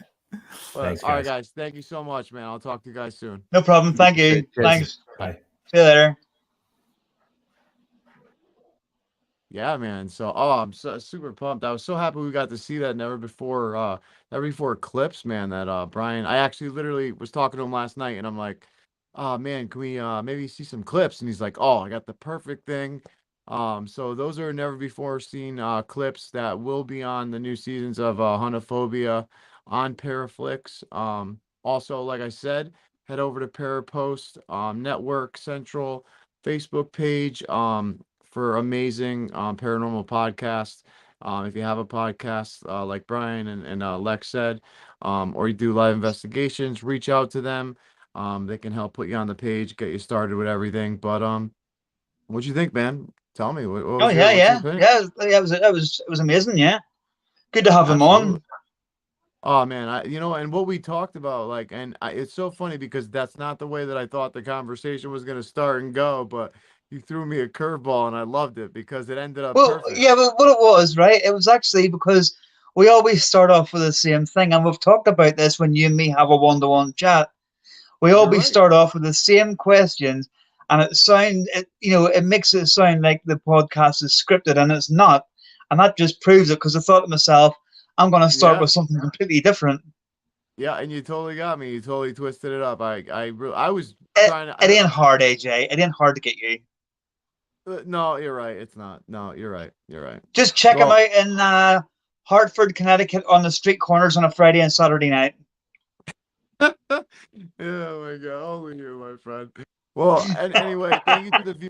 But, Thanks, all right, guys. guys. Thank you so much, man. I'll talk to you guys soon. No problem. Thank you. Cheers. Thanks. Bye. See you later. Yeah, man. So, I'm so super pumped. I was so happy we got to see that never before clips, man. That Brian, I actually literally was talking to him last night, and I'm like, "Oh man, can we maybe see some clips?" And he's like, "Oh, I got the perfect thing." So those are never before seen clips that will be on the new seasons of Huntaphobia on Paraflixx. Also, like I said, head over to Parapost Network Central Facebook page. For amazing paranormal podcasts. If you have a podcast like Brian and Lex said, or you do live investigations, reach out to them. They can help put you on the page, get you started with everything. But what'd you think, man? Tell me, what Oh was yeah, what's your yeah, opinion? yeah. It was amazing. Yeah, good to have him on. Absolutely. Oh man, and what we talked about, like, it's so funny because that's not the way that I thought the conversation was gonna start and go, but you threw me a curveball and I loved it because it ended up Well, perfect. yeah, but what it was, right? It was actually because we always start off with the same thing, and we've talked about this when you and me have a one-to-one chat. We You're always right. start off with the same questions, and it makes it sound like the podcast is scripted, and it's not. And that just proves it because I thought to myself, I'm going to start Yeah. with something completely different. Yeah, and you totally got me. You totally twisted it up. I was It, trying to. it ain't hard, AJ. It ain't hard to get you. No, you're right. It's not. No, you're right. You're right. Just check Well- them out in Hartford, Connecticut, on the street corners on a Friday and Saturday night. Oh my God, only you, my friend. Well, and anyway, thank you to the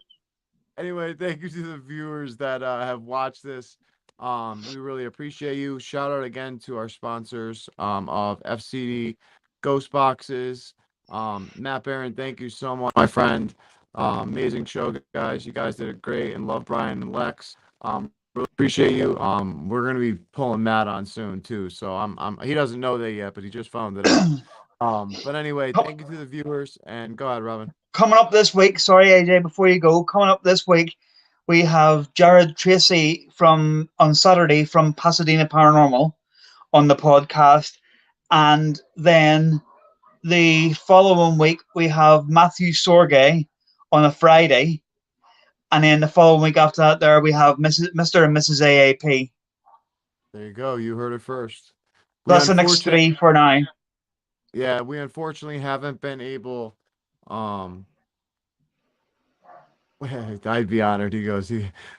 thank you to the viewers that have watched this. We really appreciate you. Shout out again to our sponsors of FCD Ghost Boxes. Matt Barron, thank you so much, my friend. Amazing show, guys. You guys did it great, and love Brian and Lex. Really appreciate you. We're gonna be pulling Matt on soon too. So he doesn't know that yet, but he just found it out. But anyway, thank you to the viewers, and go ahead, Robin. Coming up this week, sorry, AJ, before you go, coming up this week, we have Jared Tracy on Saturday from Pasadena Paranormal on the podcast. And then the following week, we have Matthew Sorgay on a Friday. And then the following week after that, there we have Mr. and Mrs. AAP. There you go. You heard it first. That's the next three for now. Yeah, we unfortunately haven't been able. I'd be honored.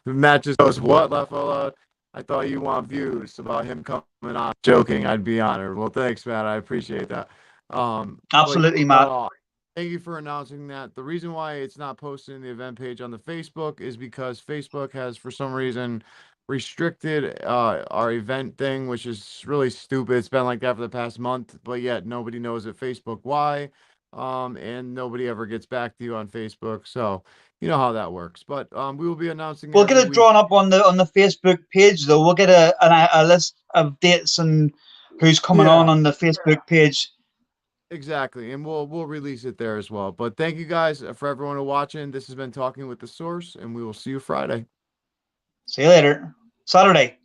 Matt just goes, "What, Leffellow? I thought you want views about him coming on." Joking. I'd be honored. Well, thanks, Matt. I appreciate that. Absolutely, Matt. Thank you for announcing that. The reason why it's not posted in the event page on the Facebook is because Facebook has, for some reason, restricted our event thing, which is really stupid. It's been like that for the past month, but yet nobody knows at Facebook why. And nobody ever gets back to you on Facebook. So you know how that works. But we will be announcing. We'll get it drawn up on the Facebook page, though. We'll get a list of dates and who's coming on the Facebook page. Exactly, and we'll release it there as well. But thank you guys for everyone who watching. This has been Talking with the Source, and we will see you Friday. See you later. Saturday.